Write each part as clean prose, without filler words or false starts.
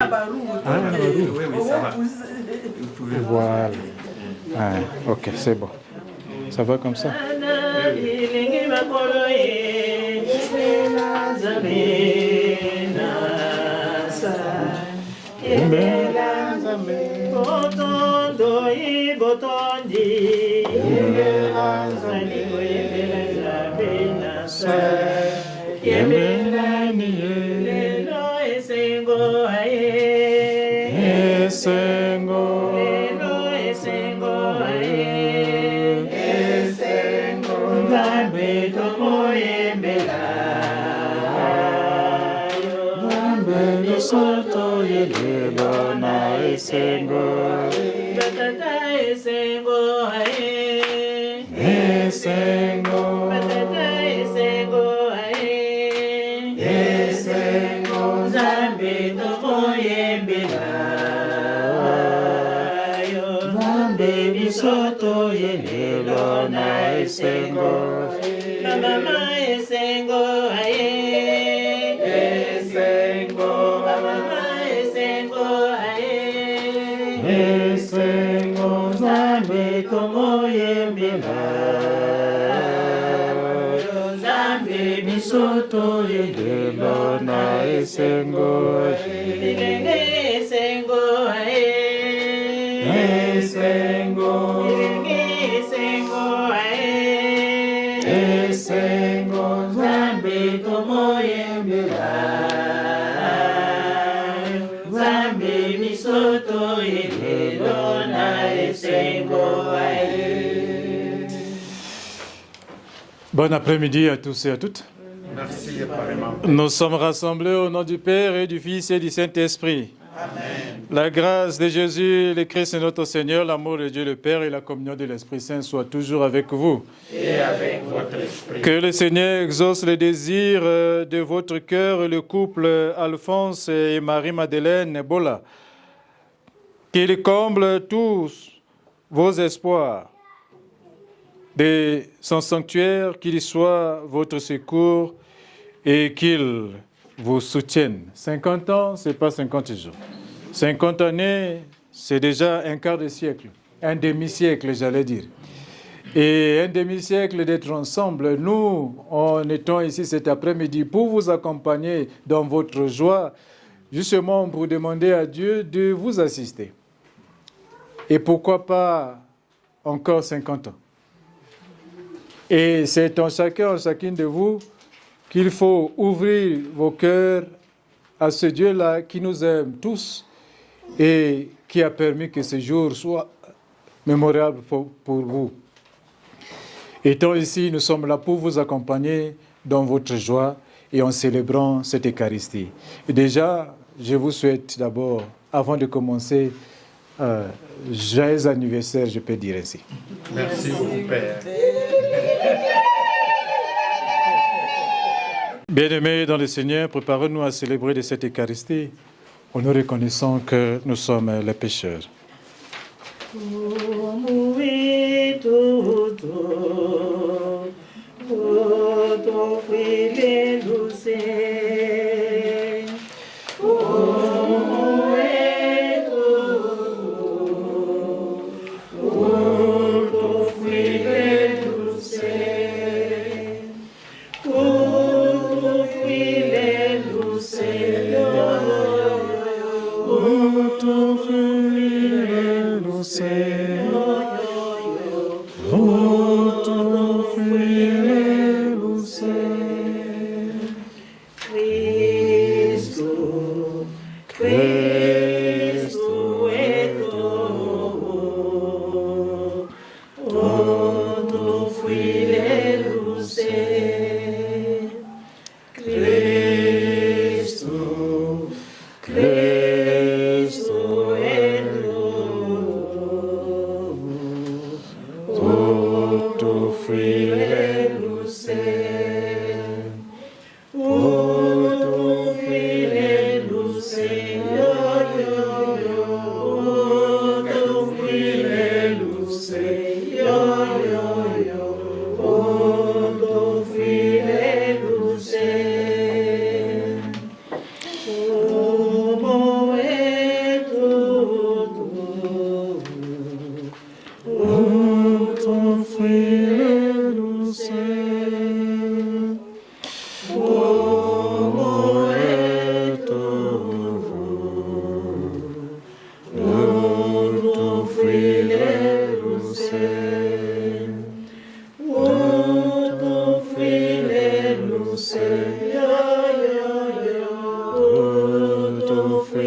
Oui, ça va. Voilà. Ah, ok, c'est bon. Ça va comme ça? Soto yelelo na esengo, batata esengo ae, esengo, batata esengo ae, esengo, zambe tomo yembela, yo, zambe bisoto yelelo na esengo, mama esengo ae, esengo. Esengo zambe tomo yembela, zambe misoto yelelo na esengo, bilenge esengo ae, esengo, bilenge esengo ae, esengo zambe tomo yembela. Bon après-midi à tous et à toutes. Merci, apparemment. Nous sommes rassemblés au nom du Père et du Fils et du Saint-Esprit. Amen. La grâce de Jésus, le Christ notre Seigneur, l'amour de Dieu le Père et la communion de l'Esprit Saint soient toujours avec vous. Et avec votre esprit. Que le Seigneur exauce les désirs de votre cœur, le couple Alphonse et Marie-Madeleine Bola. Qu'il comble tous vos espoirs de son sanctuaire, qu'il soit votre secours et qu'il vous soutienne. 50 ans, ce n'est pas 50 jours. 50 années, c'est déjà un quart de siècle, un demi-siècle, j'allais dire. Et un demi-siècle d'être ensemble, nous, on étant ici cet après-midi pour vous accompagner dans votre joie, justement pour demander à Dieu de vous assister. Et pourquoi pas encore 50 ans? Et c'est en chacun, en chacune de vous, qu'il faut ouvrir vos cœurs à ce Dieu-là qui nous aime tous et qui a permis que ce jour soit mémorable pour vous. Étant ici, nous sommes là pour vous accompagner dans votre joie et en célébrant cette Eucharistie. Et déjà, je vous souhaite d'abord, avant de commencer, joyeux anniversaire, je peux dire ainsi. Merci beaucoup, Père. Bien-aimés dans le Seigneur, préparez-nous à célébrer de cette Eucharistie en nous reconnaissant que nous sommes les pécheurs.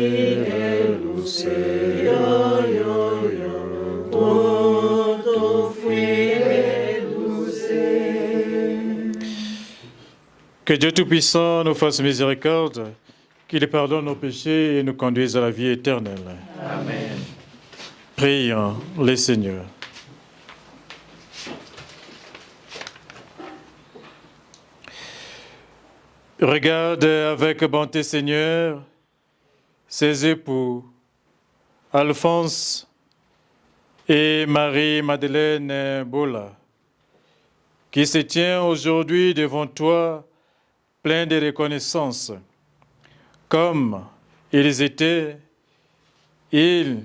fidèle au Seigneur, tout fidèle au Seigneur. Que Dieu Tout-Puissant nous fasse miséricorde, qu'il pardonne nos péchés et nous conduise à la vie éternelle. Amen. Prions les Seigneurs. Regarde avec bonté, Seigneur, ces époux, Alphonse et Marie-Madeleine Bola, qui se tient aujourd'hui devant toi pleins de reconnaissance, comme ils étaient il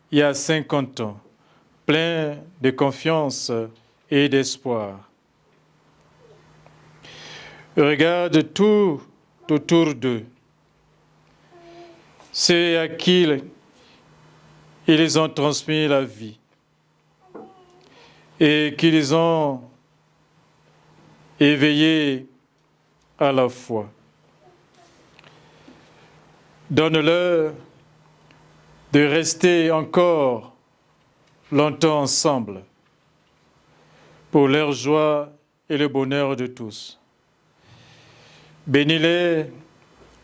y a 50 ans, pleins de confiance et d'espoir. Regarde tout autour d'eux, ceux à qui ils ont transmis la vie et qu'ils ont éveillé à la foi. Donne-leur de rester encore longtemps ensemble pour leur joie et le bonheur de tous. Bénis-les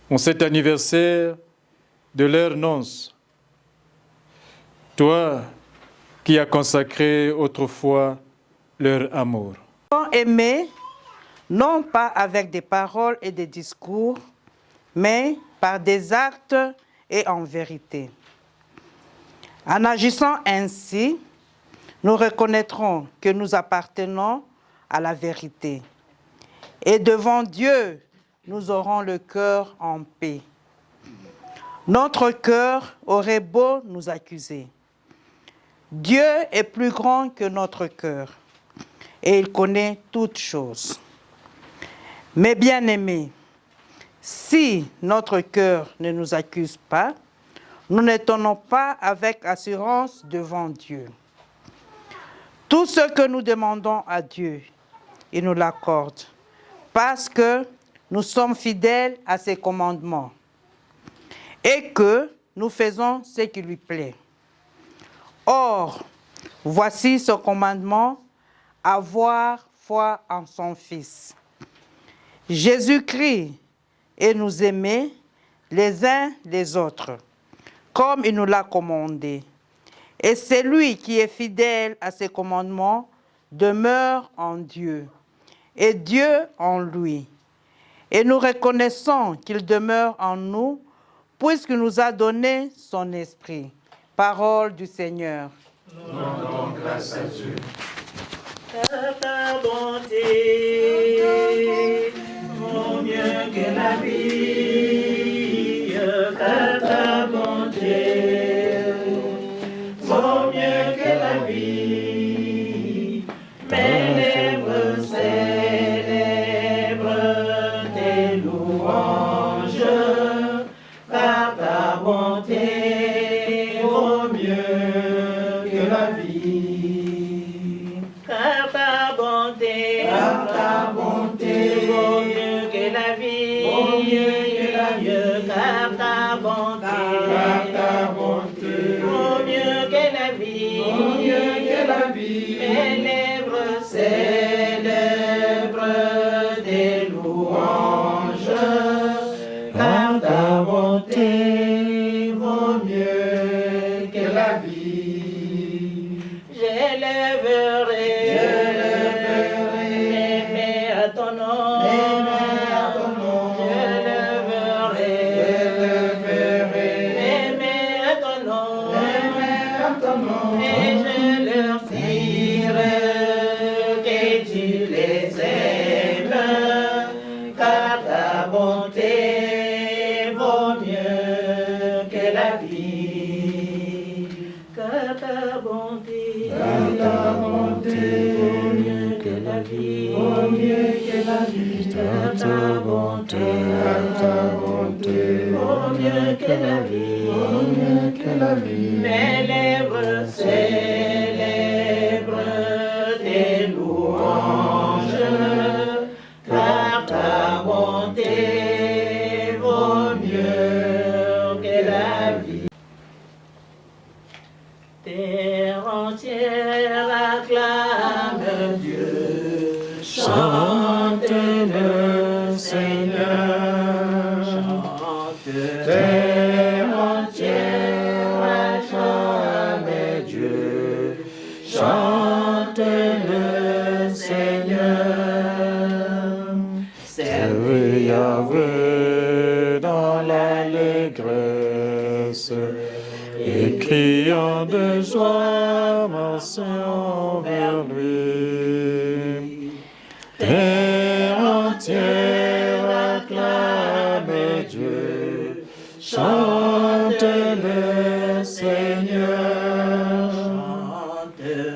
en cet anniversaire de leur noces, toi qui as consacré autrefois leur amour. Aimer, non pas avec des paroles et des discours, mais par des actes et en vérité. En agissant ainsi, nous reconnaîtrons que nous appartenons à la vérité. Et devant Dieu, nous aurons le cœur en paix. Notre cœur aurait beau nous accuser. Dieu est plus grand que notre cœur et il connaît toutes choses. Mes bien-aimés, si notre cœur ne nous accuse pas, nous ne tenons pas avec assurance devant Dieu. Tout ce que nous demandons à Dieu, il nous l'accorde, parce que nous sommes fidèles à ses commandements et que nous faisons ce qui lui plaît. Or, voici ce commandement, avoir foi en son Fils. Jésus-Christ et nous aimer les uns les autres, comme il nous l'a commandé. Et celui qui est fidèle à ses commandements demeure en Dieu, et Dieu en lui. Et nous reconnaissons qu'il demeure en nous, puisqu'il nous a donné son esprit. Parole du Seigneur. Rendons grâce à Dieu. Ta bonté vaut mieux que la vie, ta bonté vaut mieux que la vie. Mes lèvres célèbrent tes louanges, car ta bonté vaut mieux que la vie. Car ta bonté vaut mieux que la vie, vaut mieux que la vie. Car ta bonté vaut mieux que la vie, vaut mieux que la vie. Mes lèvres célèbrent tes louanges, car ta bonté vaut mieux que la vie. J'élèverai mes mains à ton nom. J'élèverai mes mains à ton nom. Et je leur dirai que tu les aimes, car ta bonté vaut mieux que la vie. Car ta bonté vaut mieux que la vie, vaut mieux que la vie. Car ta bonté vaut mieux que la vie, vaut mieux que la vie. Mes lèvres célèbrent tes louanges, car ta bonté vaut mieux que la la vie. Terre entière acclame Dieu, chante le Seigneur, chante. Terre entière acclame Dieu, chante le Seigneur. Servez Yahweh dans l'allégresse, et criant de joie, marchant vers lui. Terre entière acclame Dieu, chante le Seigneur.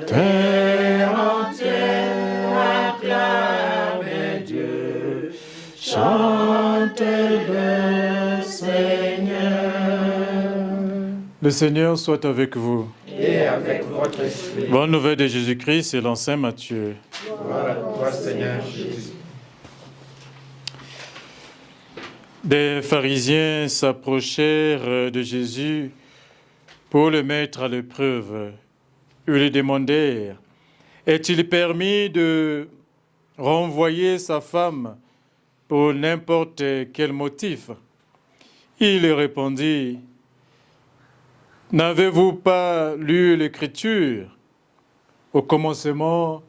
Terre entière acclame Dieu, chante le Seigneur. Le Seigneur soit avec vous. Et avec votre esprit. Bonne nouvelle de Jésus-Christ selon Saint Matthieu. Gloire à toi, Seigneur Jésus. Des pharisiens s'approchèrent de Jésus pour le mettre à l'épreuve. Ils lui demandèrent, est-il permis de renvoyer sa femme pour n'importe quel motif? Il leur répondit, n'avez-vous pas lu l'Écriture? Au commencement,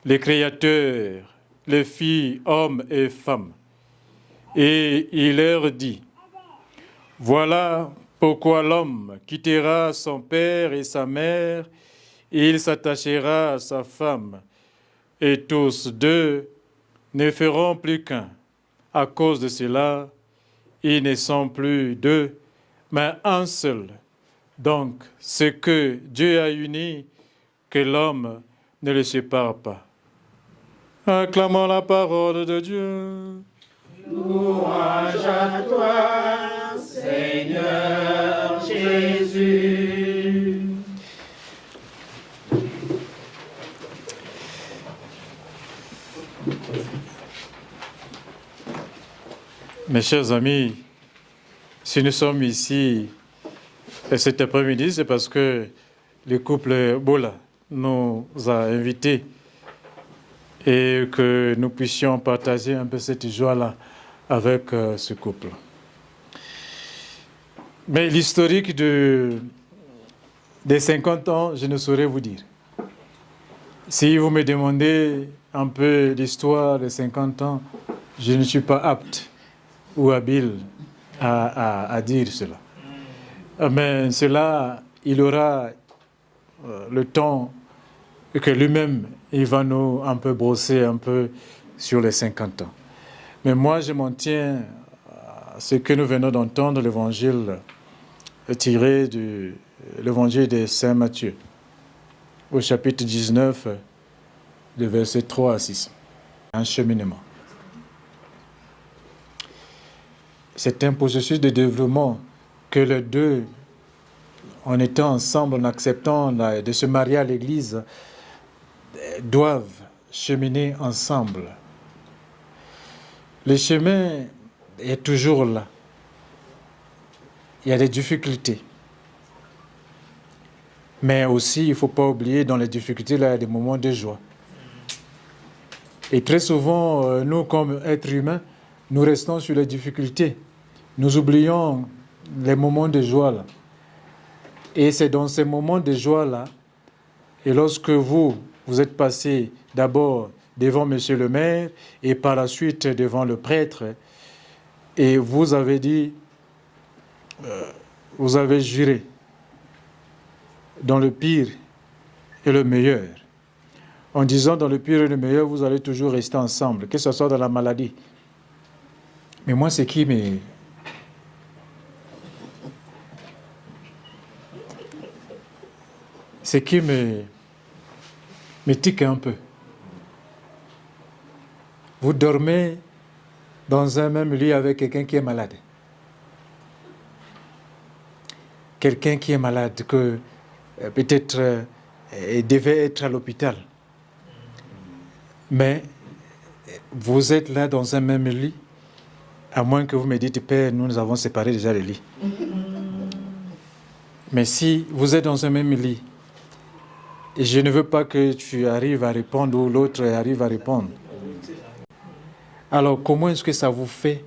les créateurs, les filles, hommes et femmes. Et il leur dit, voilà pourquoi l'homme quittera son père et sa mère, et il s'attachera à sa femme, et tous deux ne feront plus qu'un. À cause de cela, ils ne sont plus deux, mais un seul. Donc, ce que Dieu a uni, que l'homme ne le sépare pas. Acclamons la parole de Dieu. Louange à toi, Seigneur Jésus. Mes chers amis, si nous sommes ici cet après-midi, c'est parce que le couple Bola nous a invités et que nous puissions partager un peu cette joie-là avec ce couple. Mais l'historique des 50 ans, je ne saurais vous dire. Si vous me demandez un peu l'histoire des 50 ans, je ne suis pas apte ou habile à dire cela. Mais cela, il aura le temps que lui-même, il va nous un peu brosser un peu sur les 50 ans. Mais moi, je m'en tiens à ce que nous venons d'entendre, l'évangile tiré de l'évangile de Saint Matthieu, au chapitre 19, de versets 3 à 6. Un cheminement. C'est un processus de développement que les deux, en étant ensemble, en acceptant de se marier à l'Église, doivent cheminer ensemble. Le chemin est toujours là. Il y a des difficultés. Mais aussi, il ne faut pas oublier, dans les difficultés, là, il y a des moments de joie. Et très souvent, nous, comme êtres humains, nous restons sur les difficultés. Nous oublions les moments de joie là. Et c'est dans ces moments de joie là, et lorsque vous êtes passé d'abord devant Monsieur le maire et par la suite devant le prêtre, et vous avez dit, vous avez juré dans le pire et le meilleur. En disant dans le pire et le meilleur, vous allez toujours rester ensemble, que ce soit dans la maladie. Mais moi, ce qui me tique un peu. Vous dormez dans un même lit avec quelqu'un qui est malade. Quelqu'un qui est malade, que peut-être devait être à l'hôpital. Mais vous êtes là dans un même lit, à moins que vous me dites, Père, nous avons séparé déjà le lit. Mais si vous êtes dans un même lit, et je ne veux pas que tu arrives à répondre ou l'autre arrive à répondre. Alors, comment est-ce que ça vous fait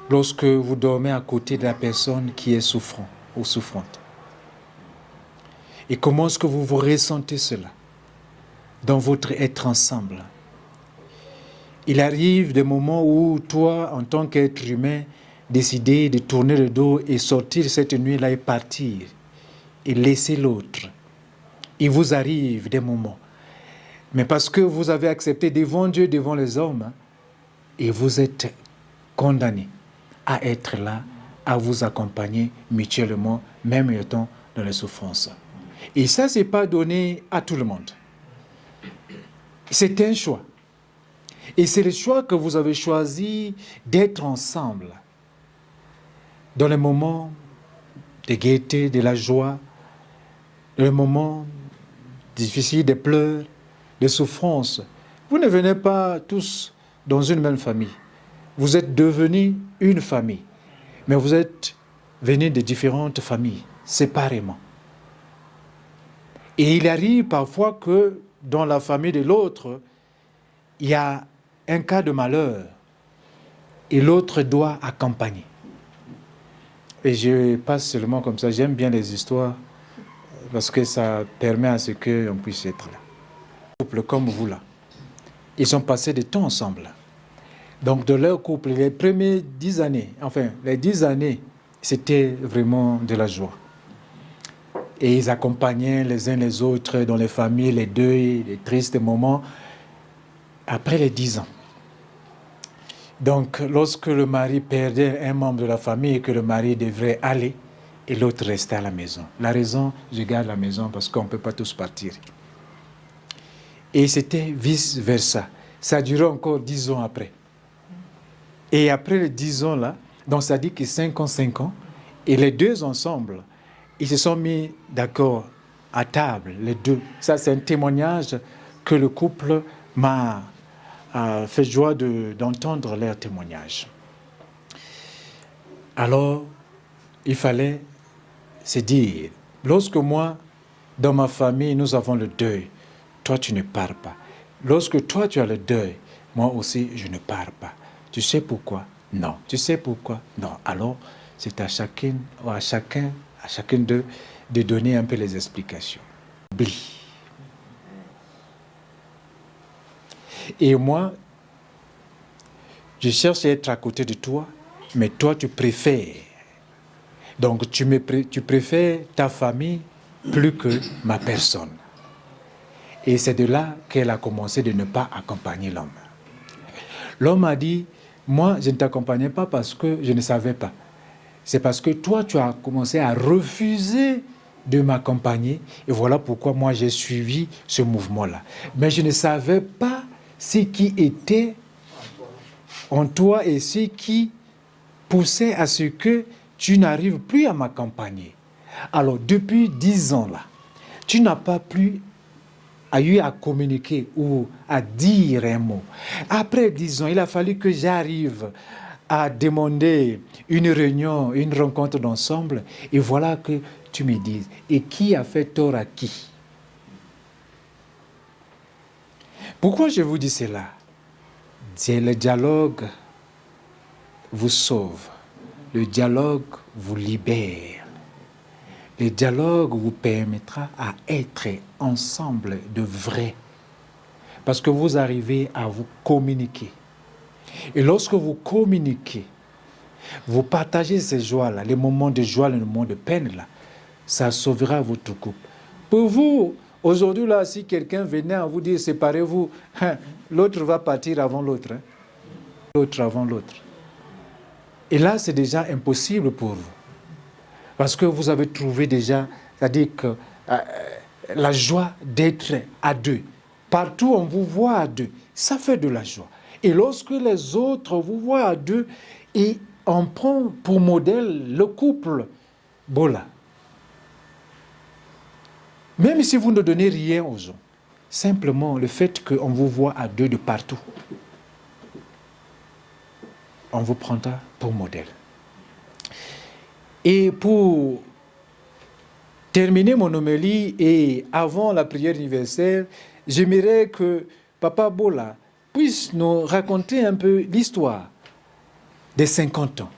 lorsque vous dormez à côté de la personne qui est souffrant ou souffrante? Et comment est-ce que vous vous ressentez cela dans votre être ensemble? Il arrive des moments où toi, en tant qu'être humain, décidez de tourner le dos et sortir cette nuit-là et partir et laisser l'autre. Il vous arrive des moments. Mais parce que vous avez accepté devant Dieu, devant les hommes, et vous êtes condamné à être là, à vous accompagner mutuellement, même étant dans les souffrances. Et ça, ce n'est pas donné à tout le monde. C'est un choix. Et c'est le choix que vous avez choisi d'être ensemble. Dans les moments de gaieté, de la joie, dans les moments difficiles, des pleurs, des souffrances. Vous ne venez pas tous dans une même famille. Vous êtes devenus une famille. Mais vous êtes venus de différentes familles, séparément. Et il arrive parfois que dans la famille de l'autre, il y a un cas de malheur et l'autre doit accompagner. Et je passe seulement comme ça, j'aime bien les histoires parce que ça permet à ce qu'on puisse être là. Couple comme vous là, ils ont passé du temps ensemble. Donc de leur couple, les premières 10 années, les 10 années, c'était vraiment de la joie. Et ils accompagnaient les uns les autres dans les familles, les deuils, les tristes moments, après les 10 ans. Donc, lorsque le mari perdait un membre de la famille et que le mari devrait aller, et l'autre restait à la maison. La raison, je garde la maison parce qu'on ne peut pas tous partir. Et c'était vice-versa. Ça a duré encore 10 ans après. Et après les 10 ans là, donc ça dit que 5 ans, et les deux ensemble, ils se sont mis d'accord à table, les deux. Ça, c'est un témoignage que le couple m'a fait joie d'entendre leur témoignage. Alors, il fallait se dire, lorsque moi, dans ma famille, nous avons le deuil, toi, tu ne pars pas. Lorsque toi, tu as le deuil, moi aussi, je ne pars pas. Tu sais pourquoi? Non. Tu sais pourquoi? Non. Alors, c'est à chacun d'eux de donner un peu les explications. Oublie. Et moi, je cherche à être à côté de toi, mais toi, tu préfères. Donc, tu préfères ta famille plus que ma personne. Et c'est de là qu'elle a commencé de ne pas accompagner l'homme. L'homme a dit, moi, je ne t'accompagnais pas parce que je ne savais pas. C'est parce que toi, tu as commencé à refuser de m'accompagner. Et voilà pourquoi moi, j'ai suivi ce mouvement-là. Mais je ne savais pas ce qui était en toi et ce qui poussait à ce que tu n'arrives plus à m'accompagner. Alors, depuis 10 ans là, tu n'as pas plus eu à communiquer ou à dire un mot. Après 10 ans, il a fallu que j'arrive à demander une réunion, une rencontre d'ensemble, et voilà que tu me dises, et qui a fait tort à qui? Pourquoi je vous dis cela? Le dialogue vous sauve. Le dialogue vous libère. Le dialogue vous permettra à être ensemble de vrai. Parce que vous arrivez à vous communiquer. Et lorsque vous communiquez, vous partagez ces joies-là, les moments de joie, les moments de peine-là, ça sauvera votre couple. Pour vous, aujourd'hui, là, si quelqu'un venait à vous dire séparez-vous, l'autre va partir avant l'autre. L'autre avant l'autre. Et là, c'est déjà impossible pour vous. Parce que vous avez trouvé déjà, c'est-à-dire que la joie d'être à deux. Partout, on vous voit à deux. Ça fait de la joie. Et lorsque les autres vous voient à deux, et on prend pour modèle le couple Bola. Même si vous ne donnez rien aux gens, simplement le fait qu'on vous voit à deux de partout, on vous prendra pour modèle. Et pour terminer mon homélie et avant la prière universelle, j'aimerais que Papa Bola puisse nous raconter un peu l'histoire des 50 ans.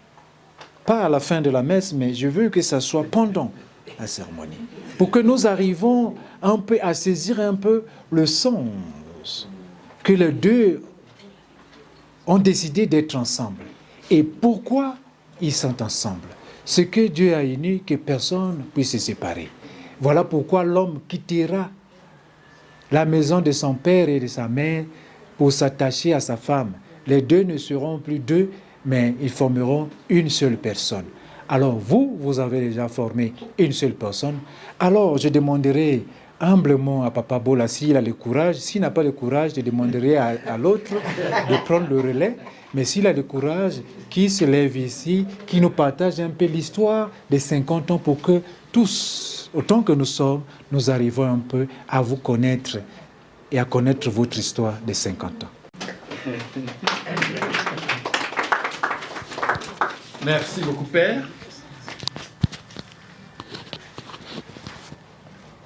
Pas à la fin de la messe, mais je veux que ça soit pendant la cérémonie. Pour que nous arrivions un peu à saisir un peu le sens que les deux ont décidé d'être ensemble. Et pourquoi ils sont ensemble. Ce que Dieu a uni, que personne ne puisse se séparer. Voilà pourquoi l'homme quittera la maison de son père et de sa mère pour s'attacher à sa femme. Les deux ne seront plus deux, mais ils formeront une seule personne. Alors vous avez déjà formé une seule personne. Alors je demanderai humblement à Papa Bola s'il a le courage. S'il n'a pas le courage, je demanderai à l'autre de prendre le relais. Mais s'il a le courage, qu'il se lève ici, qu'il nous partage un peu l'histoire des 50 ans pour que tous, autant que nous sommes, nous arrivons un peu à vous connaître et à connaître votre histoire des 50 ans. Merci beaucoup, Père.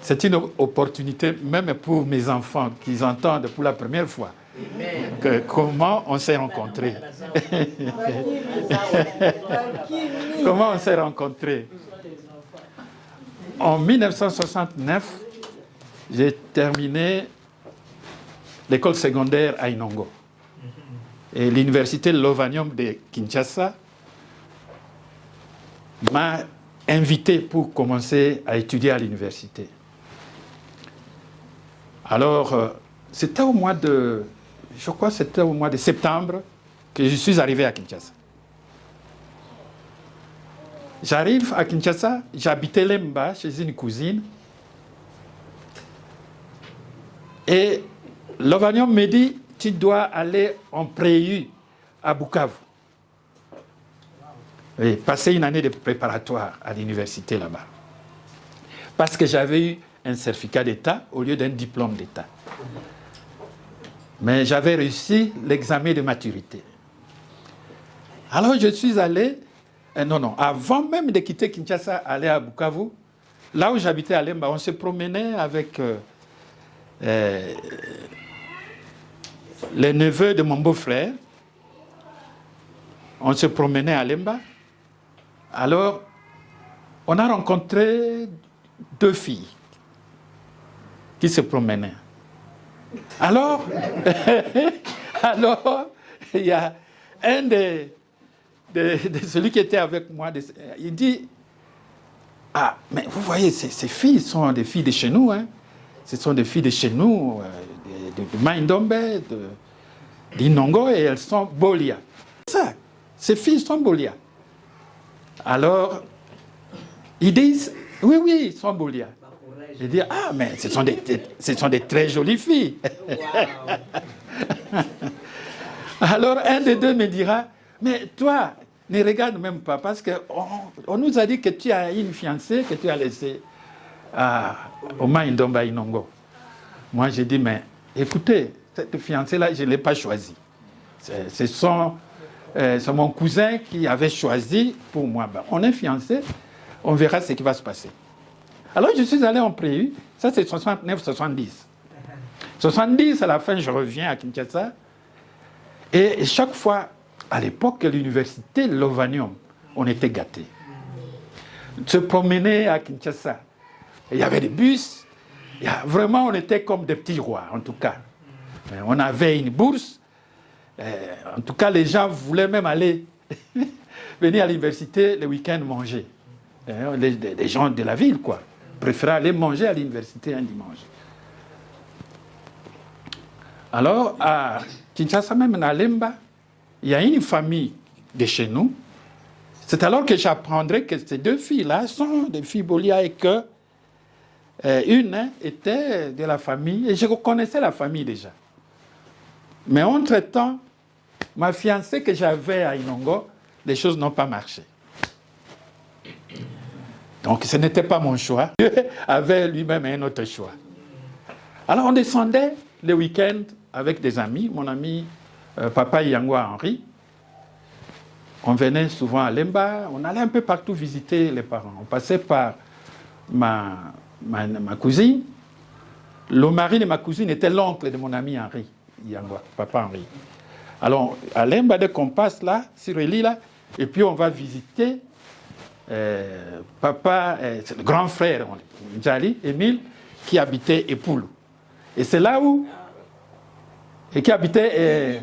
C'est une opportunité, même pour mes enfants, qu'ils entendent pour la première fois que comment on s'est rencontrés. Comment on s'est rencontrés. En 1969, j'ai terminé l'école secondaire à Inongo. Et l'université Lovanium de Kinshasa m'a invité pour commencer à étudier à l'université. Alors, c'était au mois de, je crois que c'était au mois de septembre que je suis arrivé à Kinshasa. J'arrive à Kinshasa, j'habitais Lemba chez une cousine. Et Lovanium me dit, tu dois aller en préu à Bukavu. Et passer une année de préparatoire à l'université là-bas. Parce que j'avais eu un certificat d'État au lieu d'un diplôme d'État. Mais j'avais réussi l'examen de maturité. Alors je suis allé, avant même de quitter Kinshasa, aller à Bukavu, là où j'habitais à Lemba, on se promenait avec les neveux de mon beau-frère. On se promenait à Lemba. Alors, on a rencontré 2 filles qui se promenaient. Alors, il y a un de celui qui était avec moi, il dit, ah, mais vous voyez, ces filles sont des filles de chez nous, hein. Ce sont des filles de chez nous, de Maindombe, d'Inongo, et elles sont Bolia. Ça, ces filles sont Bolia. Alors, ils disent, oui, ils sont Bolia. Je dis, ah, mais ce sont des très jolies filles. Alors, un des deux me dira, mais toi, ne regarde même pas, parce qu'on nous a dit que tu as une fiancée que tu as laissée au Maindomba Inongo. Moi, j'ai dit, mais écoutez, cette fiancée-là, je ne l'ai pas choisie. C'est mon cousin qui avait choisi pour moi. Ben, on est fiancés, on verra ce qui va se passer. Alors, je suis allé en préu, ça c'est 69-70. 70, à la fin, je reviens à Kinshasa. Et chaque fois, à l'époque, à l'université Lovanium, on était gâtés. Se promener à Kinshasa, il y avait des bus, vraiment, on était comme des petits rois, en tout cas. On avait une bourse. En tout cas, les gens voulaient même aller venir à l'université le week-end manger. Les gens de la ville, quoi, préféraient aller manger à l'université un dimanche. Alors, à Kinshasa, même à Lemba, il y a une famille de chez nous. C'est alors que j'apprendrai que ces 2 filles-là sont des filles Bolia et que une était de la famille, et je reconnaissais la famille déjà. Mais entre-temps, ma fiancée que j'avais à Inongo, les choses n'ont pas marché. Donc ce n'était pas mon choix. Dieu avait lui-même un autre choix. Alors on descendait le week-end avec des amis, mon ami Papa Yangwa Henri. On venait souvent à Lemba, on allait un peu partout visiter les parents. On passait par ma cousine. Le mari de ma cousine était l'oncle de mon ami Henri, Yangwa, papa Henri. Alors, à Lemba, dès qu'on passe là, sur le lit là, et puis on va visiter papa, c'est le grand frère, Njali, Émile, qui habitait Epoulou. Et c'est là où, et qui habitait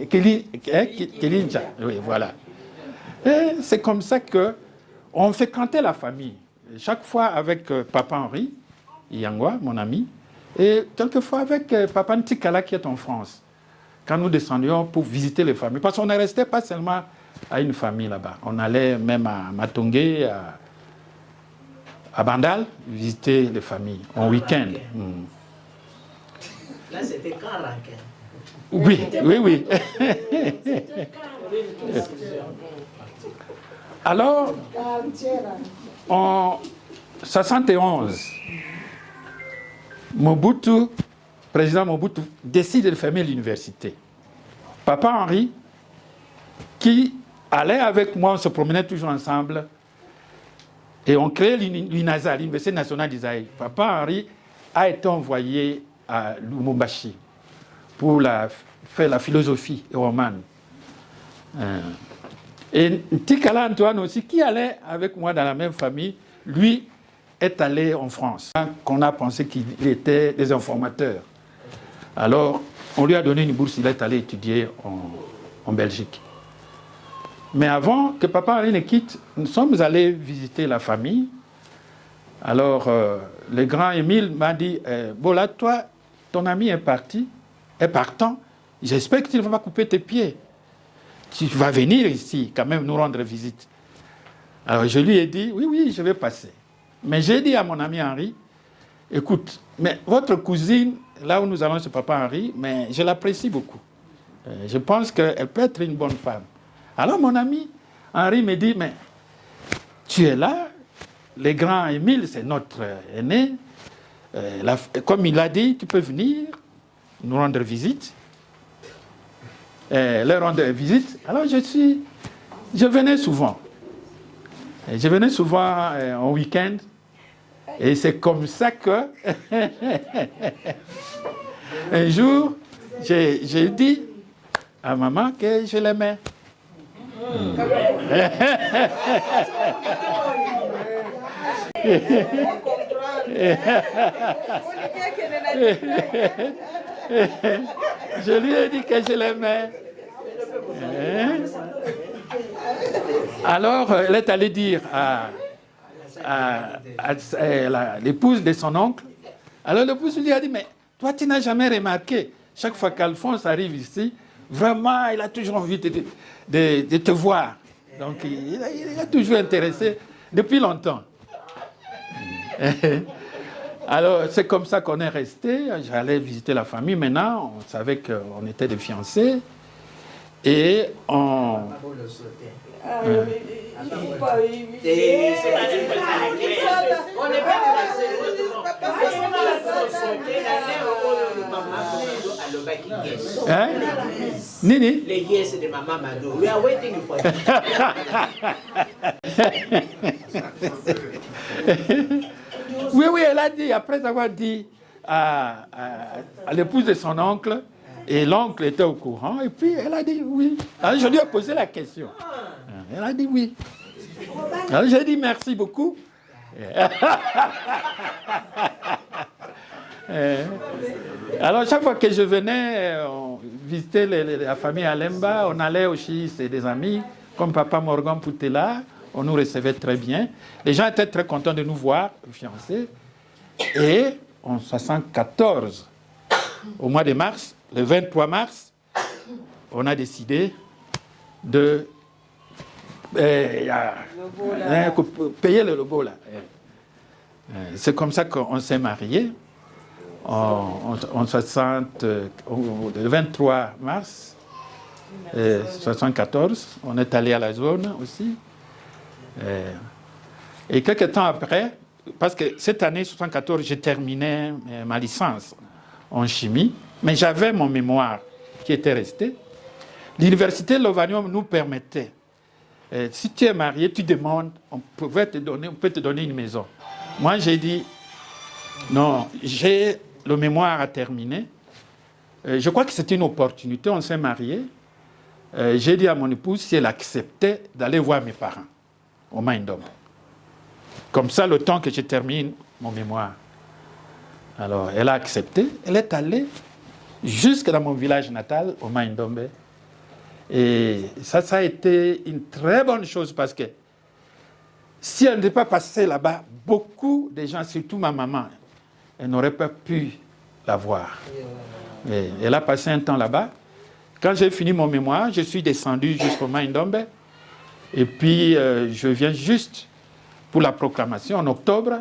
Kelinja. Oui, voilà. Et c'est comme ça qu'on fréquentait la famille. Chaque fois avec papa Henri, Yangwa, mon ami, et quelquefois avec papa Ntikala qui est en France, quand nous descendions pour visiter les familles. Parce qu'on ne restait pas seulement à une famille là-bas. On allait même à Matongé, à Bandal, visiter les familles en week-end. Là, c'était quand Rankin? Oui, oui, oui. Alors, en 71, Mobutu, président Mobutu, décide de fermer l'université. Papa Henri, qui allait avec moi, on se promenait toujours ensemble, et on créait l'UNASA, l'Université nationale d'Isaïe. Papa Henri a été envoyé à Lumumbashi pour faire la philosophie romane. Et Ntikala Antoine aussi, qui allait avec moi dans la même famille, lui est allé en France, qu'on a pensé qu'il était des informateurs. Alors, on lui a donné une bourse, il est allé étudier en Belgique. Mais avant que papa Henri ne quitte, nous sommes allés visiter la famille. Alors, le grand Émile m'a dit, bon là, toi, ton ami est partant, j'espère que tu ne vas pas couper tes pieds. Tu vas venir ici, quand même, nous rendre visite. Alors, je lui ai dit, oui, oui, je vais passer. Mais j'ai dit à mon ami Henri, écoute, mais votre cousine, là où nous allons chez papa Henri, mais je l'apprécie beaucoup. Je pense qu'elle peut être une bonne femme. Alors mon ami Henri me dit, mais tu es là, le grand Émile, c'est notre aîné. Comme il a dit, tu peux venir nous rendre visite. Leur rendre visite. Alors je venais souvent. Je venais souvent en week-end. Et c'est comme ça que, un jour, j'ai dit à maman que je l'aimais. Je lui ai dit que je l'aimais. Alors, elle est allée dire à l'épouse de son oncle. Alors l'épouse lui a dit, mais toi tu n'as jamais remarqué, chaque fois qu'Alphonse arrive ici, vraiment il a toujours envie de te voir. Donc il est toujours intéressé depuis longtemps. Alors c'est comme ça qu'on est resté. J'allais visiter la famille. Maintenant, on savait qu'on était des fiancés. Et on... Hein? Nini? Les yes de Maman Mado. We are waiting for you. Oui, oui, elle a dit, après avoir dit à l'épouse de son oncle, et l'oncle était au courant, et puis elle a dit oui. Alors je lui ai posé la question. Elle a dit oui. Alors j'ai dit merci beaucoup. Alors chaque fois que je venais visiter la famille à Lemba, on allait aussi, c'est des amis, comme papa Morgan Poutela, on nous recevait très bien. Les gens étaient très contents de nous voir, fiancés. Et en 1974, au mois de mars, le 23 mars, on a décidé de payer le logo là. C'est comme ça qu'on s'est mariés. Le 23 mars 1974, on est allé à la zone aussi. Et quelques temps après, parce que cette année 1974, j'ai terminé ma licence en chimie, mais j'avais mon mémoire qui était resté. L'université Lovanium nous permettait, si tu es marié, tu demandes, on peut te donner une maison. Moi, j'ai dit, non, j'ai le mémoire à terminer. Je crois que c'était une opportunité, on s'est mariés. J'ai dit à mon épouse si elle acceptait d'aller voir mes parents au Maïndombe. Comme ça, le temps que je termine mon mémoire. Alors, elle a accepté. Elle est allée jusque dans mon village natal, au Maïndombe. Et ça a été une très bonne chose parce que si elle n'était pas passée là-bas, beaucoup de gens, surtout ma maman, elle n'aurait pas pu la voir. Et elle a passé un temps là-bas. Quand j'ai fini mon mémoire, je suis descendu jusqu'au Maïndombe. Et puis, je viens juste pour la proclamation en octobre.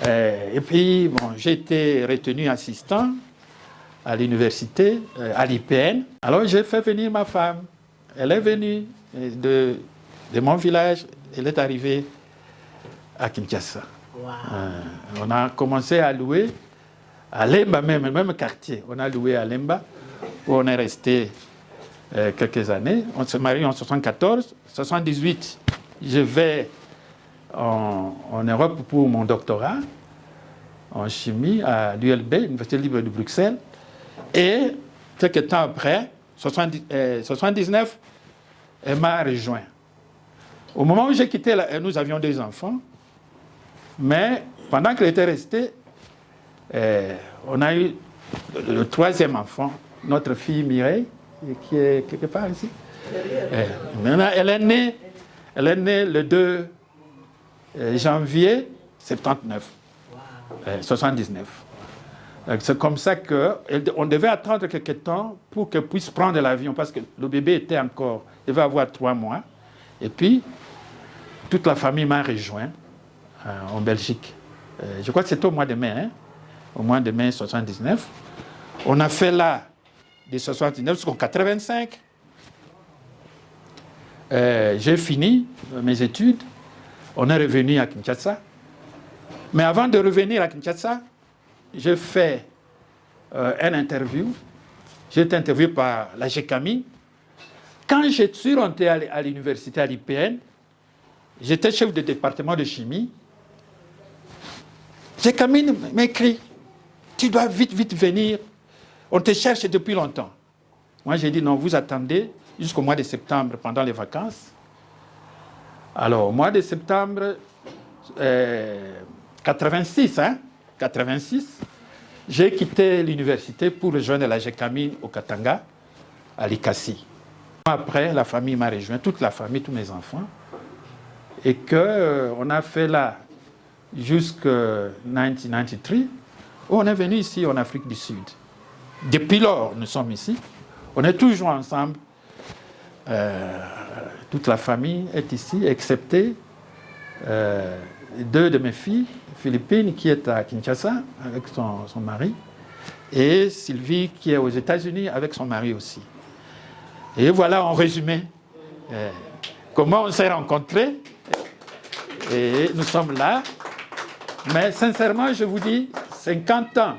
Et puis, bon, j'ai été retenu assistant à l'université, à l'IPN. Alors, j'ai fait venir ma femme. Elle est venue de mon village. Elle est arrivée à Kinshasa. Wow. On a commencé à louer à Lemba, même, le même quartier. On a loué à Lemba, où on est resté quelques années. On s'est marié en 74. 78, je vais en Europe pour mon doctorat en chimie à l'ULB, l'Université libre de Bruxelles. Et quelques temps après, 79, elle m'a rejoint. Au moment où j'ai quitté, nous avions 2 enfants. Mais pendant qu'elle était restée, on a eu le 3e enfant, notre fille Mireille, qui est quelque part ici. Elle est née le 2 janvier 79, 79. C'est comme ça qu'on devait attendre quelques temps pour qu'elle puisse prendre l'avion, parce que le bébé devait avoir 3 mois. Et puis, toute la famille m'a rejoint en Belgique. Je crois que c'était au mois de mai, au mois de mai 79. On a fait là, de 79 jusqu'en 85. J'ai fini mes études. On est revenu à Kinshasa. Mais avant de revenir à Kinshasa, j'ai fait une interview. J'ai été interviewé par la GECAMI. Quand je suis rentré à l'université à l'IPN, j'étais chef de département de chimie. GECAMI m'écrit, tu dois vite venir. On te cherche depuis longtemps. Moi, j'ai dit non, vous attendez jusqu'au mois de septembre, pendant les vacances. Alors, au mois de septembre 86, 86, j'ai quitté l'université pour rejoindre la GECAMI au Katanga, à Likasi. Après, la famille m'a rejoint, toute la famille, tous mes enfants, et qu'on a fait là jusqu'en 1993, où on est venu ici en Afrique du Sud. Depuis lors, nous sommes ici. On est toujours ensemble. Toute la famille est ici, excepté 2 de mes filles, Philippine, qui est à Kinshasa avec son mari, et Sylvie, qui est aux États-Unis avec son mari aussi. Et voilà, en résumé, comment on s'est rencontrés. Et nous sommes là. Mais sincèrement, je vous dis, 50 ans,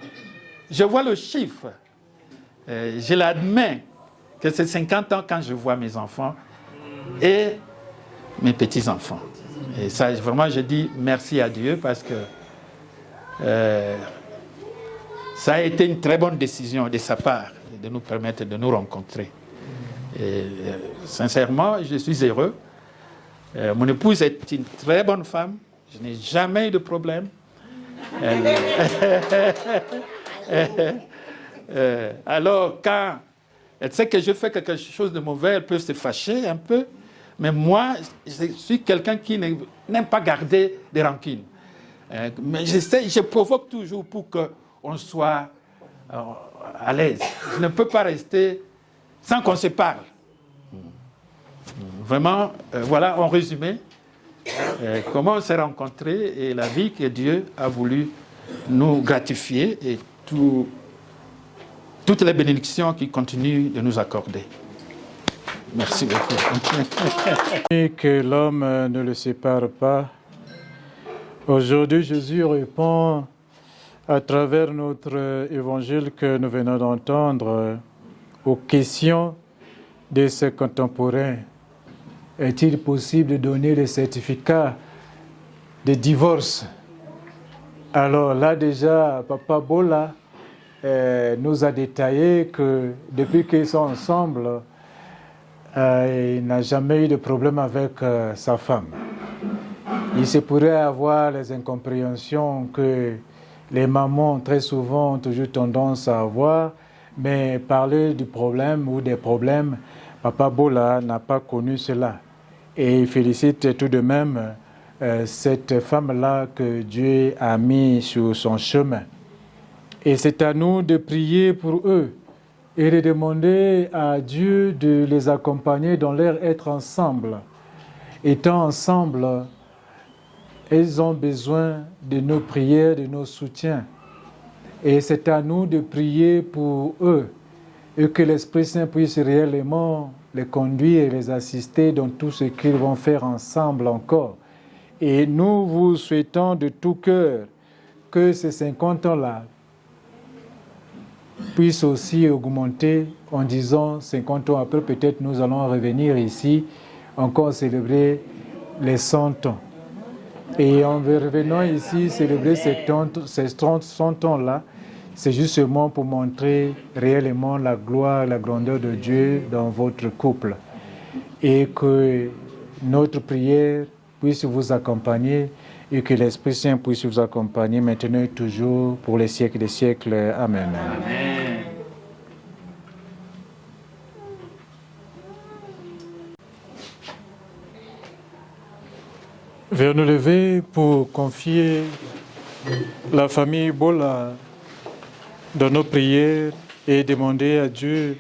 je vois le chiffre. Je l'admets que c'est 50 ans quand je vois mes enfants et mes petits-enfants. Et ça, vraiment, je dis merci à Dieu parce que ça a été une très bonne décision de sa part de nous permettre de nous rencontrer. Et sincèrement, je suis heureux. Mon épouse est une très bonne femme. Je n'ai jamais eu de problème. Alors, quand elle sait que je fais quelque chose de mauvais, elle peut se fâcher un peu. Mais moi, je suis quelqu'un qui n'aime pas garder des rancunes. Mais je provoque toujours pour qu'on soit à l'aise. Je ne peux pas rester sans qu'on se parle. Vraiment, voilà en résumé comment on s'est rencontrés et la vie que Dieu a voulu nous gratifier et toutes les bénédictions qu'il continue de nous accorder. Merci beaucoup. Et que l'homme ne le sépare pas. Aujourd'hui, Jésus répond à travers notre évangile que nous venons d'entendre aux questions de ses contemporains. Est-il possible de donner le certificat de divorce Alors là déjà, Papa Bola nous a détaillé que depuis qu'ils sont ensemble, il n'a jamais eu de problème avec sa femme. Il se pourrait avoir les incompréhensions que les mamans très souvent ont toujours tendance à avoir, mais parler du problème ou des problèmes, Papa Bola n'a pas connu cela. Et il félicite tout de même cette femme-là que Dieu a mis sur son chemin. Et c'est à nous de prier pour eux et de demander à Dieu de les accompagner dans leur être ensemble. Étant ensemble, ils ont besoin de nos prières, de nos soutiens. Et c'est à nous de prier pour eux et que l'Esprit Saint puisse réellement les conduire et les assister dans tout ce qu'ils vont faire ensemble encore. Et nous vous souhaitons de tout cœur que ces 50 ans-là puissent aussi augmenter en disant 50 ans après, peut-être nous allons revenir ici, encore célébrer les 100 ans. Et en revenant ici célébrer ces 100 ans-là, c'est justement pour montrer réellement la gloire, la grandeur de Dieu dans votre couple. Et que notre prière puisse vous accompagner et que l'Esprit Saint puisse vous accompagner maintenant et toujours pour les siècles des siècles. Amen. Amen. Vers nous lever pour confier la famille Bola dans nos prières et demander à Dieu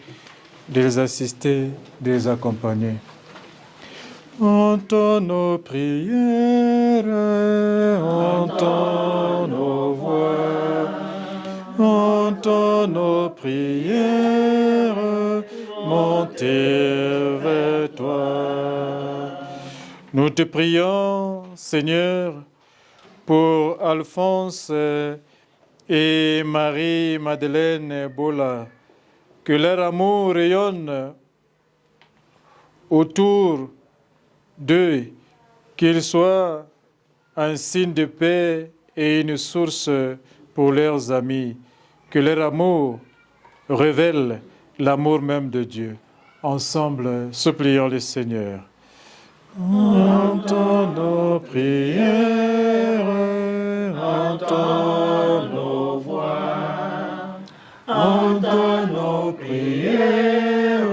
de les assister, de les accompagner. Entends nos prières, entends nos voix, entends nos prières, monter vers toi. Nous te prions, Seigneur, pour Alphonse et Marie-Madeleine Bola, que leur amour rayonne autour d'eux, qu'ils soient un signe de paix et une source pour leurs amis, que leur amour révèle l'amour même de Dieu. Ensemble, supplions le Seigneur. Entends nos prières, entends nos voix, entends nos prières,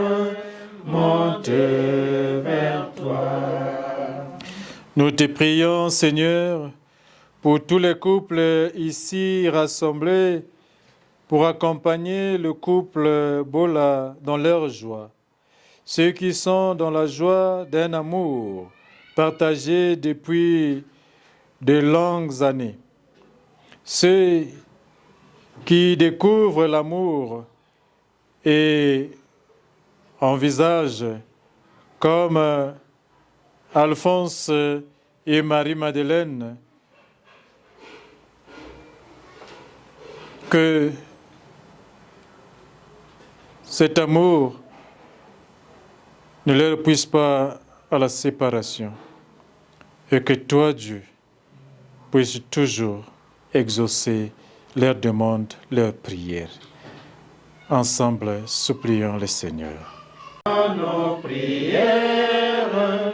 monte vers toi. Nous te prions, Seigneur, pour tous les couples ici rassemblés, pour accompagner le couple Bola dans leur joie. Ceux qui sont dans la joie d'un amour partagé depuis de longues années. Ceux qui découvrent l'amour et envisagent, comme Alphonse et Marie-Madeleine, que cet amour ne leur puisse pas à la séparation et que toi, Dieu, puisses toujours exaucer leurs demandes, leurs prières. Ensemble, supplions le Seigneur. Nos prières,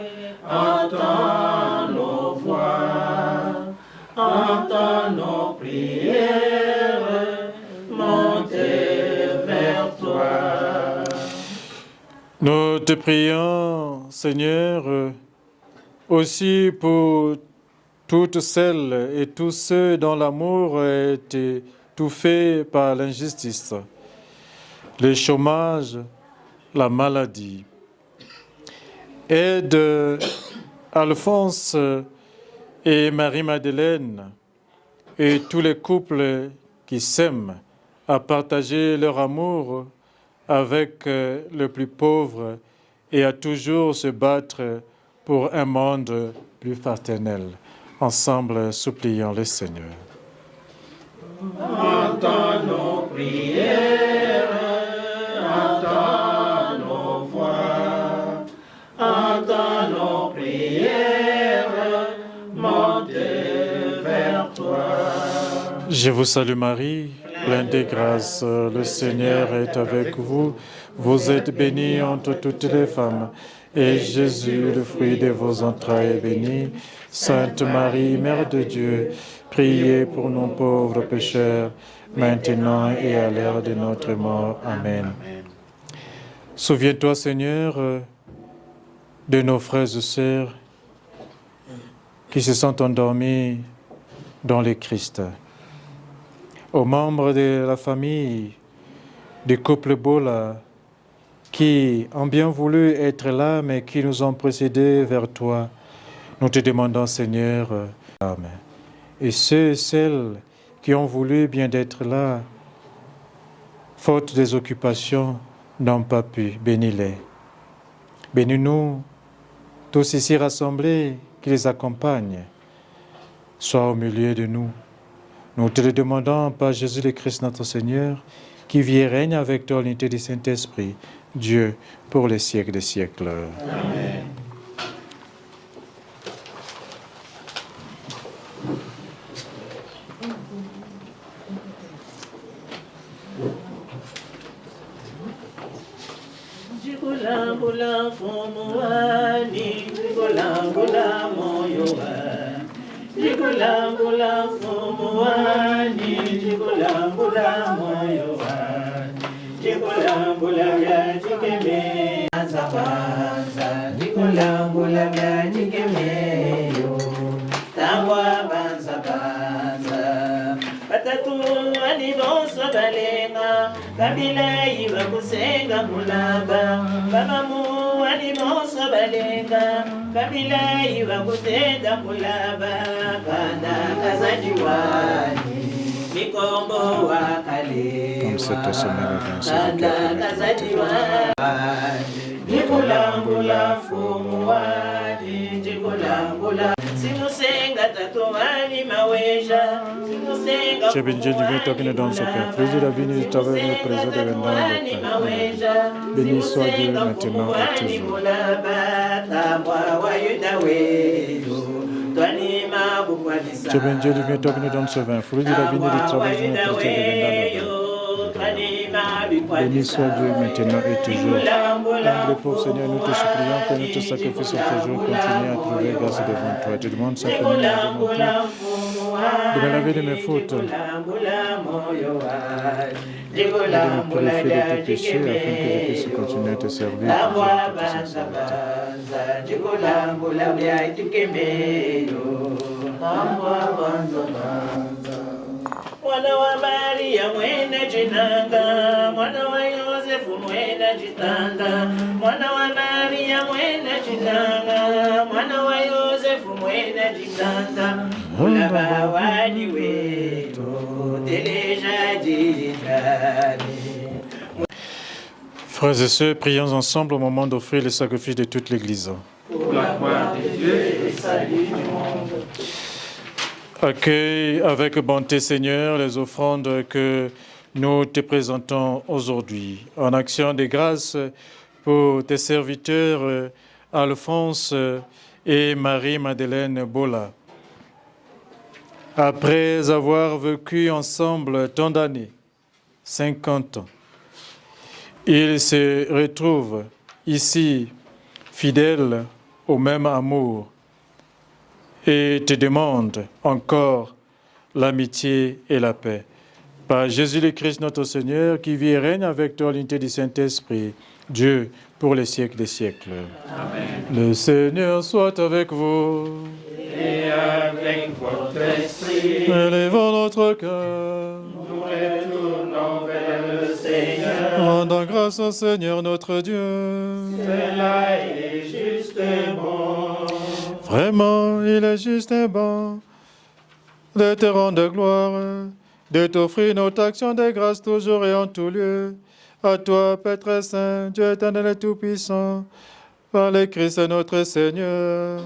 entends nos voix, entends nos prières, montez vers toi. Nous te prions, Seigneur, aussi pour toutes celles et tous ceux dont l'amour est étouffé par l'injustice, le chômage, la maladie. Aide Alphonse et Marie-Madeleine et tous les couples qui s'aiment à partager leur amour avec le plus pauvre et à toujours se battre pour un monde plus fraternel. Ensemble, supplions le Seigneur. Entends nos prières, entends nos voix, entends nos prières, montez vers toi. Je vous salue Marie, pleine de grâce, le Seigneur est avec vous. Vous êtes bénie entre toutes les femmes, et Jésus, le fruit de vos entrailles, est béni. Sainte Marie, Mère de Dieu, priez pour nous pauvres pécheurs, maintenant et à l'heure de notre mort. Amen. Souviens-toi, Seigneur, de nos frères et sœurs qui se sont endormis dans le Christ. Aux membres de la famille du couple Bola qui ont bien voulu être là, mais qui nous ont précédés vers toi, nous te demandons, Seigneur, Amen. Et ceux et celles qui ont voulu bien d'être là, faute des occupations, n'ont pas pu, bénis-les. Bénis-nous, tous ici rassemblés, qui les accompagnent, sois au milieu de nous. Nous te le demandons par Jésus le Christ notre Seigneur, qui vit et règne avec toi l'unité du Saint-Esprit, Dieu, pour les siècles des siècles. Amen. Jigulangula fumuani, jigulangula moyowa. Jigulangula fumuani, jigulangula moyowa. Jigulangula ya jigeme banza, jigulangula ya jigeme yo. Tangwa banza, batatu alibosa balenga, kabila iwa kusenga mulaba. Bamamu alibosa balenga, kabila iwa kutenda mulaba. Banda kazajiwani, mikombo wakalewa. Banda kazajiwani, jikulangula fumuwani, jikulangula. Simusenga tatuwani maweja. J'ai béni Dieu divin, toi qui nous donnes ce Père. Fruit de la vie, nous t'avons le présent de Père. Béni soit Dieu maintenant et toujours. J'ai béni Dieu divin, toi qui nous donnes ce vin. Fruit de la vie, nous t'avons le présent de Père. Béni soit Dieu maintenant et toujours. Humble pauvre Seigneur, nous te supplions que notre sacrifice toujours continue à trouver grâce devant toi. Je te demande simplement de me laver de mes fautes, de me purifier de tes péchés afin que je puisse continuer à te servir. Mwana wa Maria mwene jinanga, mwana wa Yosefu mwene jitanda. Mwana wa Maria mwene jinanga, mwana wa Yosefu mwene jitanda. Mulaba wadi wetu, teleja jitani. Frères et sœurs, prions ensemble au moment d'offrir le sacrifice de toute l'Église. Pour la gloire de Dieu et le salut du monde. Accueille avec bonté, Seigneur, les offrandes que nous te présentons aujourd'hui, en action de grâce pour tes serviteurs Alphonse et Marie-Madeleine Bola. Après avoir vécu ensemble tant d'années, 50 ans, ils se retrouvent ici, fidèles au même amour, et te demande encore l'amitié et la paix. Par Jésus le Christ notre Seigneur, qui vit et règne avec toi l'unité du Saint-Esprit, Dieu, pour les siècles des siècles. Amen. Le Seigneur soit avec vous. Et avec votre esprit. Élevons notre cœur. Nous retournons vers le Seigneur. Rendons grâce au Seigneur notre Dieu. Cela est juste et bon. Vraiment, il est juste et bon de te rendre gloire, de t'offrir notre action de grâce toujours et en tout lieu. À toi, Père très saint, Dieu éternel et tout-puissant, par le Christ notre Seigneur.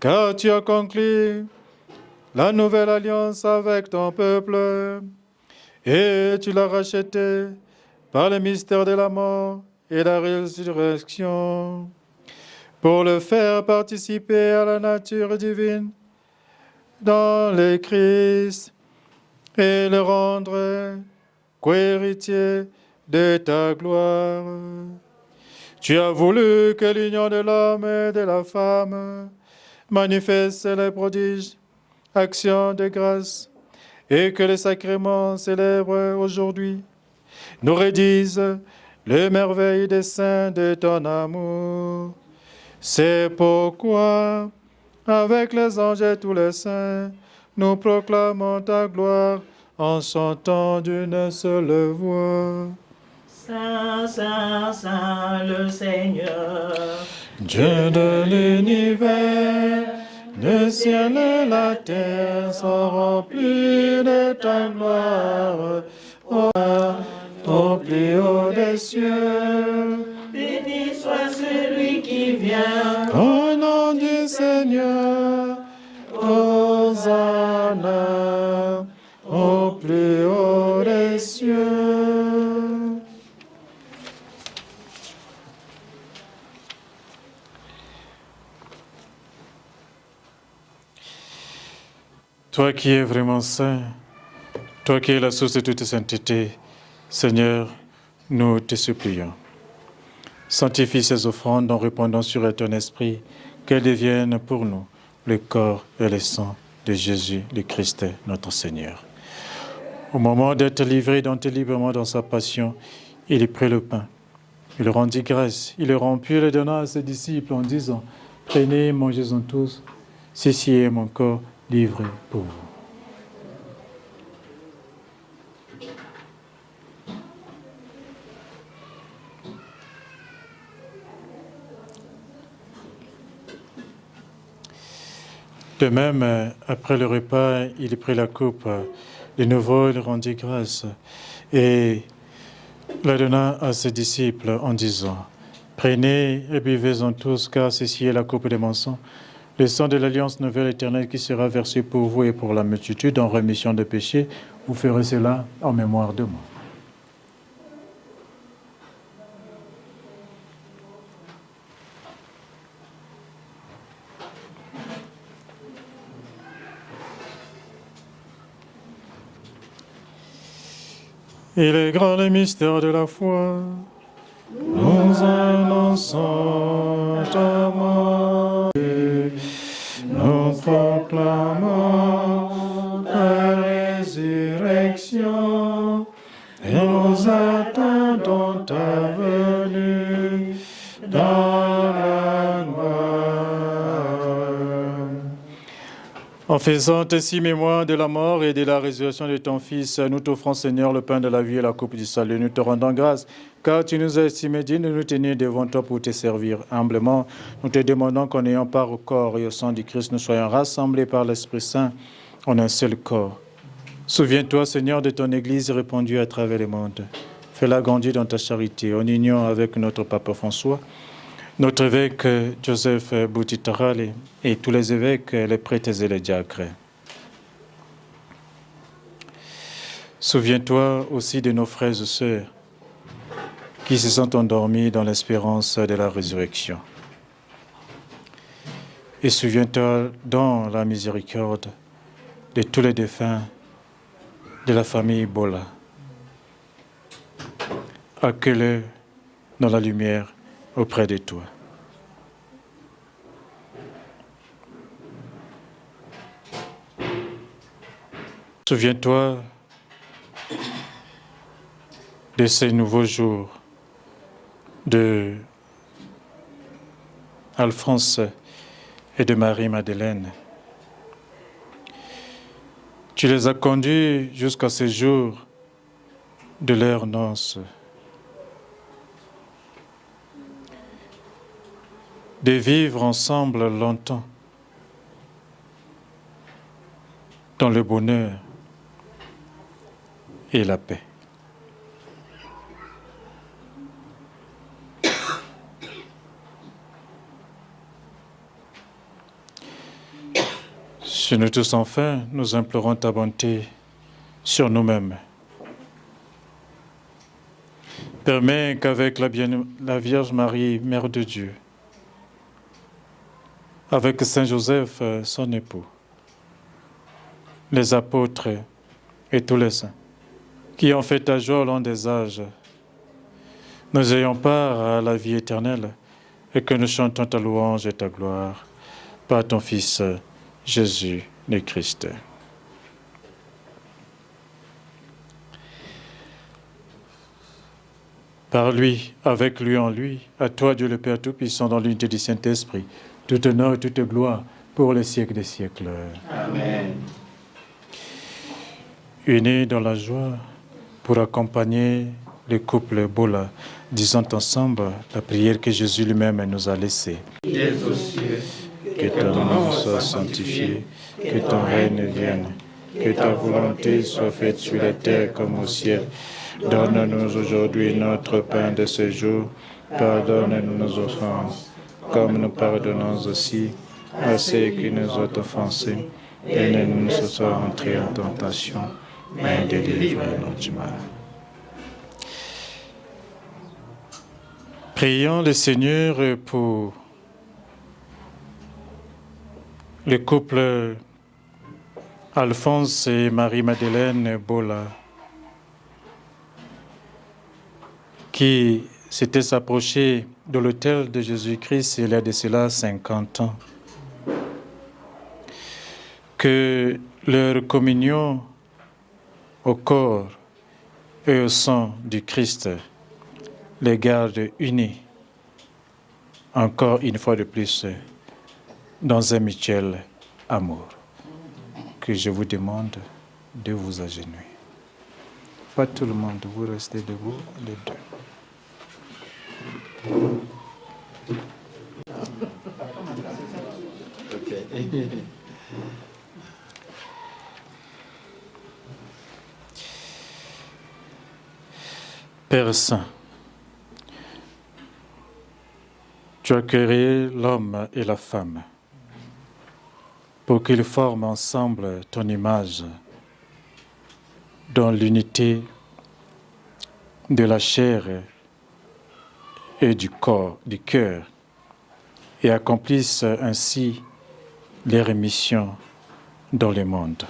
Car tu as conclu la nouvelle alliance avec ton peuple et tu l'as racheté par le mystère de la mort et la résurrection, pour le faire participer à la nature divine dans le Christ, et le rendre co-héritier de ta gloire. Tu as voulu que l'union de l'homme et de la femme manifeste les prodiges, actions de grâce, et que les sacrements célèbrent aujourd'hui nous redisent les merveilles des saints de ton amour. C'est pourquoi, avec les anges et tous les saints, nous proclamons ta gloire en chantant d'une seule voix. Saint, Saint, Saint, le Seigneur, Dieu de l'univers, le ciel et la terre sont remplis de ta gloire. Au plus haut des cieux, béni soit celui qui vient. au nom du Seigneur, Hosanna, au plus haut des cieux. Toi qui es vraiment saint, toi qui es la source de toute sainteté, Seigneur, nous te supplions. Sanctifie ces offrandes en répandant sur elles ton esprit, qu'elles deviennent pour nous le corps et le sang de Jésus, le Christ, notre Seigneur. Au moment d'être livré librement dans sa passion, il prit le pain, il rendit grâce, il le rompit et le donna à ses disciples en disant, « Prenez, mangez-en tous, ceci est mon corps livré pour vous. » De même, après le repas, il prit la coupe. De nouveau, il rendit grâce et la donna à ses disciples en disant, « Prenez et buvez-en tous, car ceci est la coupe de mon sang, le sang de l'alliance nouvelle éternelle qui sera versé pour vous et pour la multitude en rémission de péchés. Vous ferez cela en mémoire de moi. » Il est grand le mystère de la foi. Nous annonçons ta mort, nous proclamons ta résurrection, et nous attendons ta venue dans la gloire. En faisant ainsi mémoire de la mort et de la résurrection de ton Fils, nous t'offrons, Seigneur, le pain de la vie et la coupe du salut. Nous te rendons grâce, car tu nous as estimé dignes de nous tenir devant toi pour te servir humblement. Nous te demandons qu'en ayant part au corps et au sang du Christ, nous soyons rassemblés par l'Esprit Saint en un seul corps. Souviens-toi, Seigneur, de ton Église répandue à travers le monde. Fais-la grandir dans ta charité, en union avec notre Papa François, notre évêque Joseph Boutitarale et tous les évêques, les prêtres et les diacres. Souviens-toi aussi de nos frères et sœurs qui se sont endormis dans l'espérance de la résurrection. Et souviens-toi dans la miséricorde de tous les défunts de la famille Bola. Accueille-les dans la lumière auprès de toi. Souviens-toi de ces nouveaux jours de Alphonse et de Marie-Madeleine. Tu les as conduits jusqu'à ce jour de leur noces. De vivre ensemble longtemps dans le bonheur et la paix. Sur nous tous enfin, nous implorons ta bonté sur nous-mêmes. Permets qu'avec la Vierge Marie, Mère de Dieu, avec Saint Joseph, son époux, les apôtres et tous les saints qui ont fait ta joie au long des âges, nous ayons part à la vie éternelle et que nous chantons ta louange et ta gloire par ton Fils Jésus le Christ. Par lui, avec lui, en lui, à toi Dieu le Père Tout-Puissant, dans l'unité du Saint-Esprit, tout honneur et toute gloire pour les siècles des siècles. Amen. Unis dans la joie pour accompagner le couple Bola, disant ensemble la prière que Jésus lui-même nous a laissée. Dès aux cieux, Que ton nom soit sanctifié, que ton règne vienne, que ta volonté soit faite sur la terre comme au ciel. Donne-nous aujourd'hui notre pain de ce jour. Pardonne-nous nos offenses, comme nous pardonnons aussi à ceux qui nous ont offensés. Et ne nous sois entrés en tentation, mais délivre-nous du mal. Prions le Seigneur pour le couple Alphonse et Marie-Madeleine Bola, qui s'étaient approchés de l'autel de Jésus-Christ il y a de cela 50 ans. Que leur communion au corps et au sang du Christ les garde unis, encore une fois de plus, dans un mutuel amour. Que je vous demande de vous agenouiller. Pas tout le monde, vous restez debout, les deux. Père Saint, tu as créé l'homme et la femme pour qu'ils forment ensemble ton image dans l'unité de la chair et du corps, du cœur, et accomplissent ainsi les missions dans le monde.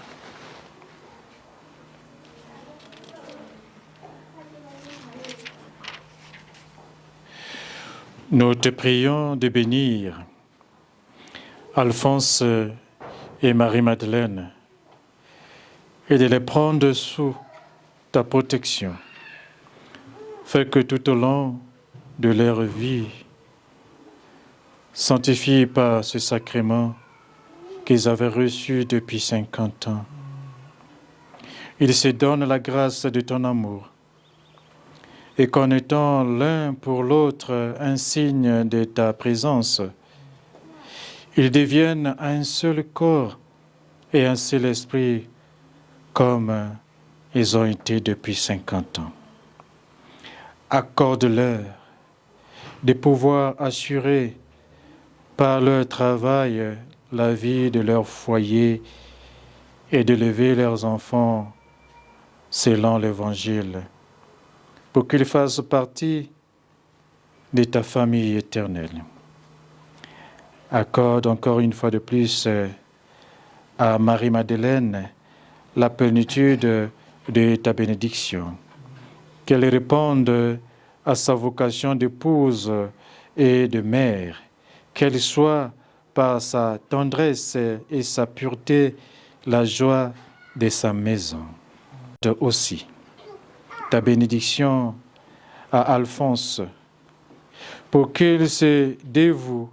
Nous te prions de bénir Alphonse et Marie-Madeleine et de les prendre sous ta protection. Fais que tout au long de leur vie, sanctifiés par ce sacrement qu'ils avaient reçu depuis 50 ans, ils se donnent la grâce de ton amour et qu'en étant l'un pour l'autre un signe de ta présence, ils deviennent un seul corps et un seul esprit comme ils ont été depuis 50 ans. Accorde-leur de pouvoir assurer par leur travail la vie de leur foyer et d'élever leurs enfants selon l'Évangile, pour qu'ils fassent partie de ta famille éternelle. Accorde encore une fois de plus à Marie-Madeleine la plénitude de ta bénédiction, qu'elle réponde à sa vocation d'épouse et de mère, qu'elle soit par sa tendresse et sa pureté la joie de sa maison. Aussi, ta bénédiction à Alphonse, pour qu'il se dévoue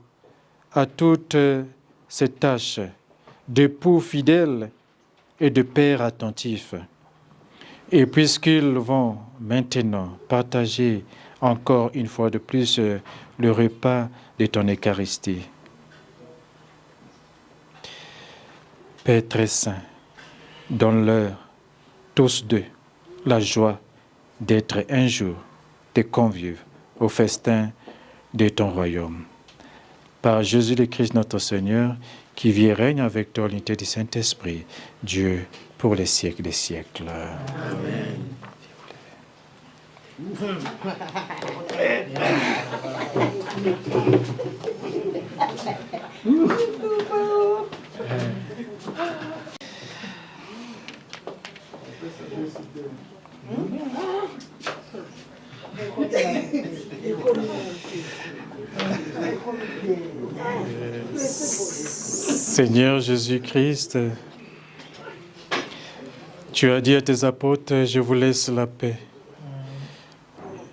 à toutes ces tâches d'époux fidèle et de père attentif. Et puisqu'ils vont maintenant partager encore une fois de plus le repas de ton Eucharistie, Père très saint, donne-leur tous deux la joie d'être un jour tes convives au festin de ton royaume. Par Jésus le Christ notre Seigneur, qui vit et règne avec toi l'unité du Saint-Esprit, Dieu pour les siècles des siècles. Amen. Seigneur Jésus-Christ, tu as dit à tes apôtres, je vous laisse la paix.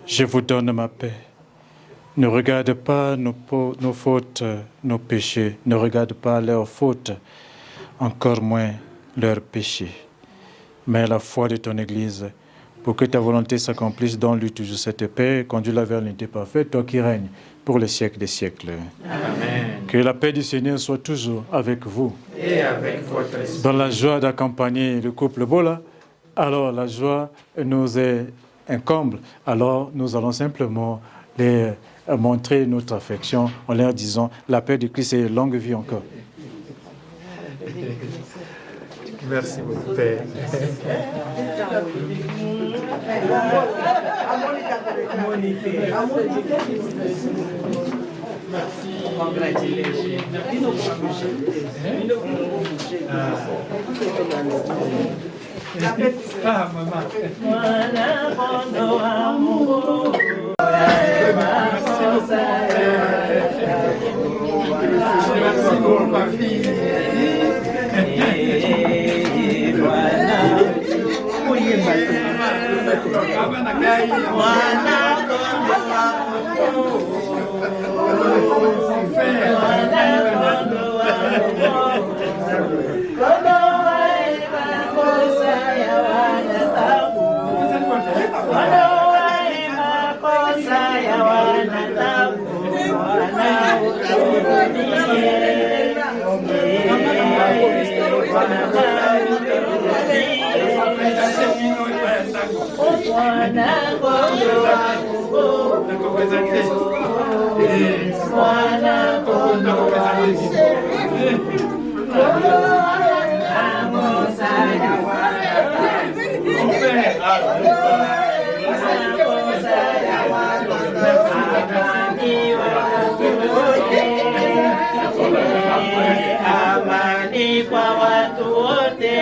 Je vous donne ma paix. Ne regarde pas nos fautes, nos péchés. Ne regarde pas leurs fautes, encore moins leurs péchés. Mais la foi de ton Église, pour que ta volonté s'accomplisse, donne-lui toujours cette paix, conduis-la vers l'unité parfaite, toi qui règnes pour les siècles des siècles. Amen. Que la paix du Seigneur soit toujours avec vous. Et avec votre esprit. Dans la joie d'accompagner le couple Bola, alors la joie nous est un comble. Alors nous allons simplement les montrer notre affection en leur disant la paix de Christ et longue vie encore. Merci beaucoup, Père. Ah, maman. Merci pour ma fille. Amani kwa watu wote.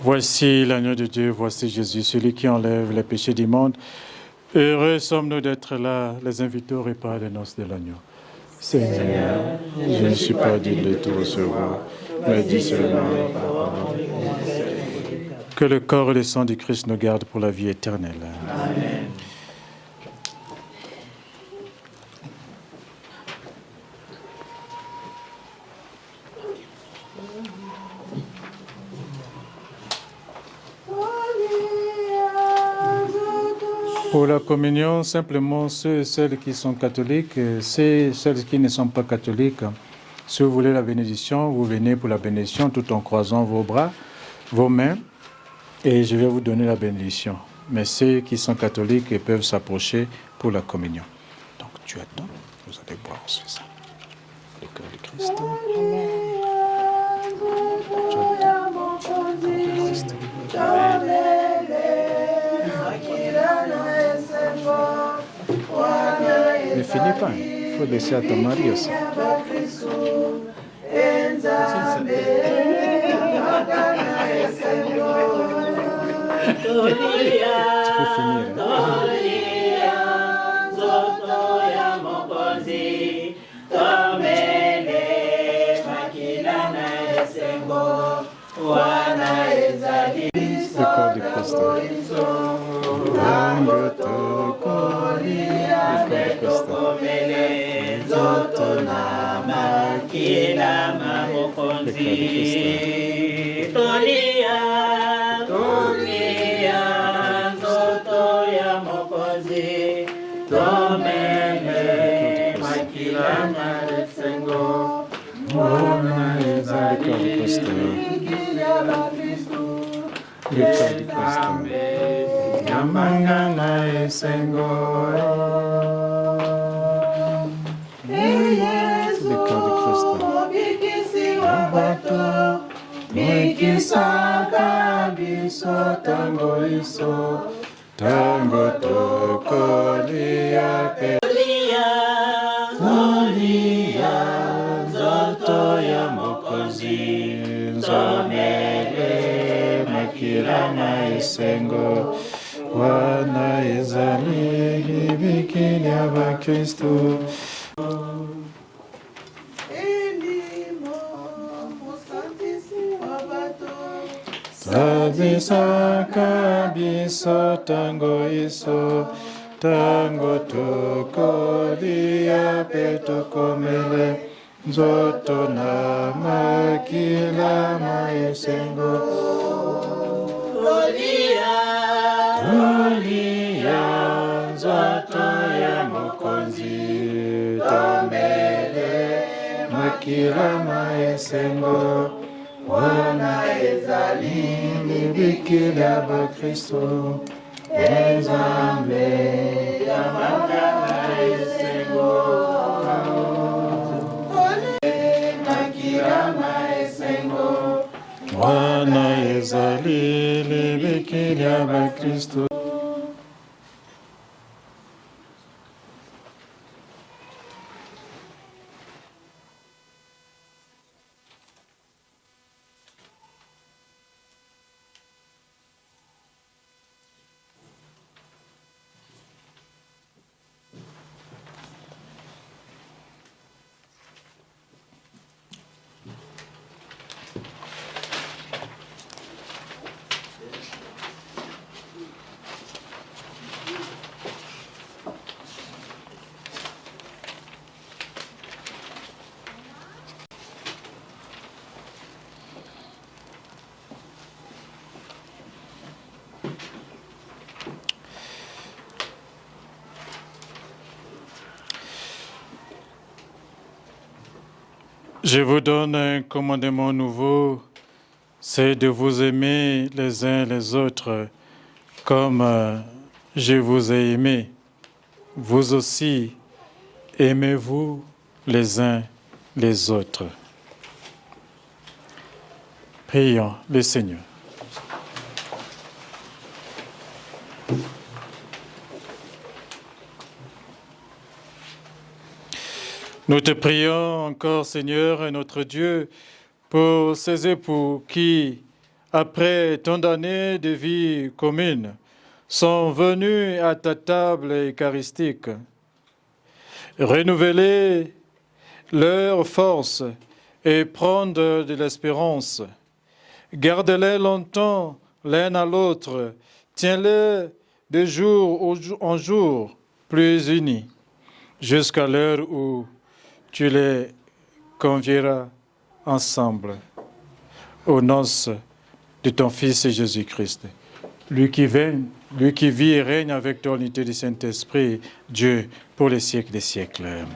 Voici l'agneau de Dieu, voici Jésus, celui qui enlève les péchés du monde. Heureux sommes-nous d'être là, les invités au repas des noces de l'agneau. Seigneur, je ne suis pas digne de tout recevoir, mais dis seulement la parole. Que le corps et le sang du Christ nous gardent pour la vie éternelle. Amen. Pour la communion, simplement ceux et celles qui sont catholiques, celles qui ne sont pas catholiques, si vous voulez la bénédiction, vous venez pour la bénédiction tout en croisant vos bras, vos mains, et je vais vous donner la bénédiction. Mais ceux qui sont catholiques peuvent s'approcher pour la communion. Donc tu attends, vous allez boire ensuite ça. Le cœur du Christ. Amen. Ne finis pas, il faut laisser à ton mari aussi. Tu peux finir. Le corps du Christ. Tazisaka biso tango iso, tango tokolia pe. Tolia nzoto ya mokonzi, nzomele makila na esengo, wana ezali libikili ya bakristu. Tazisaka biso tango iso, tango tokolia pe tokomele, nzoto na makila na esengo. Tolia nzoto ya mokonzi, tomele makila na esengo, wana ezali libikili ya bakristo, Nzambe ya makala esengo, makila na esengo, wana ezali libikili ya bakristo. Je vous donne un commandement nouveau, c'est de vous aimer les uns les autres comme je vous ai aimé. Vous aussi, aimez-vous les uns les autres. Prions le Seigneur. Nous te prions encore, Seigneur, notre Dieu, pour ces époux qui, après tant d'années de vie commune, sont venus à ta table eucharistique, renouveler leur force et prendre de l'espérance. Garde-les longtemps l'un à l'autre, tiens-les de jour en jour plus unis, jusqu'à l'heure où tu les convieras ensemble aux noces de ton Fils Jésus-Christ. Lui qui vit et règne avec toi l'unité du Saint-Esprit, Dieu, pour les siècles des siècles. Amen.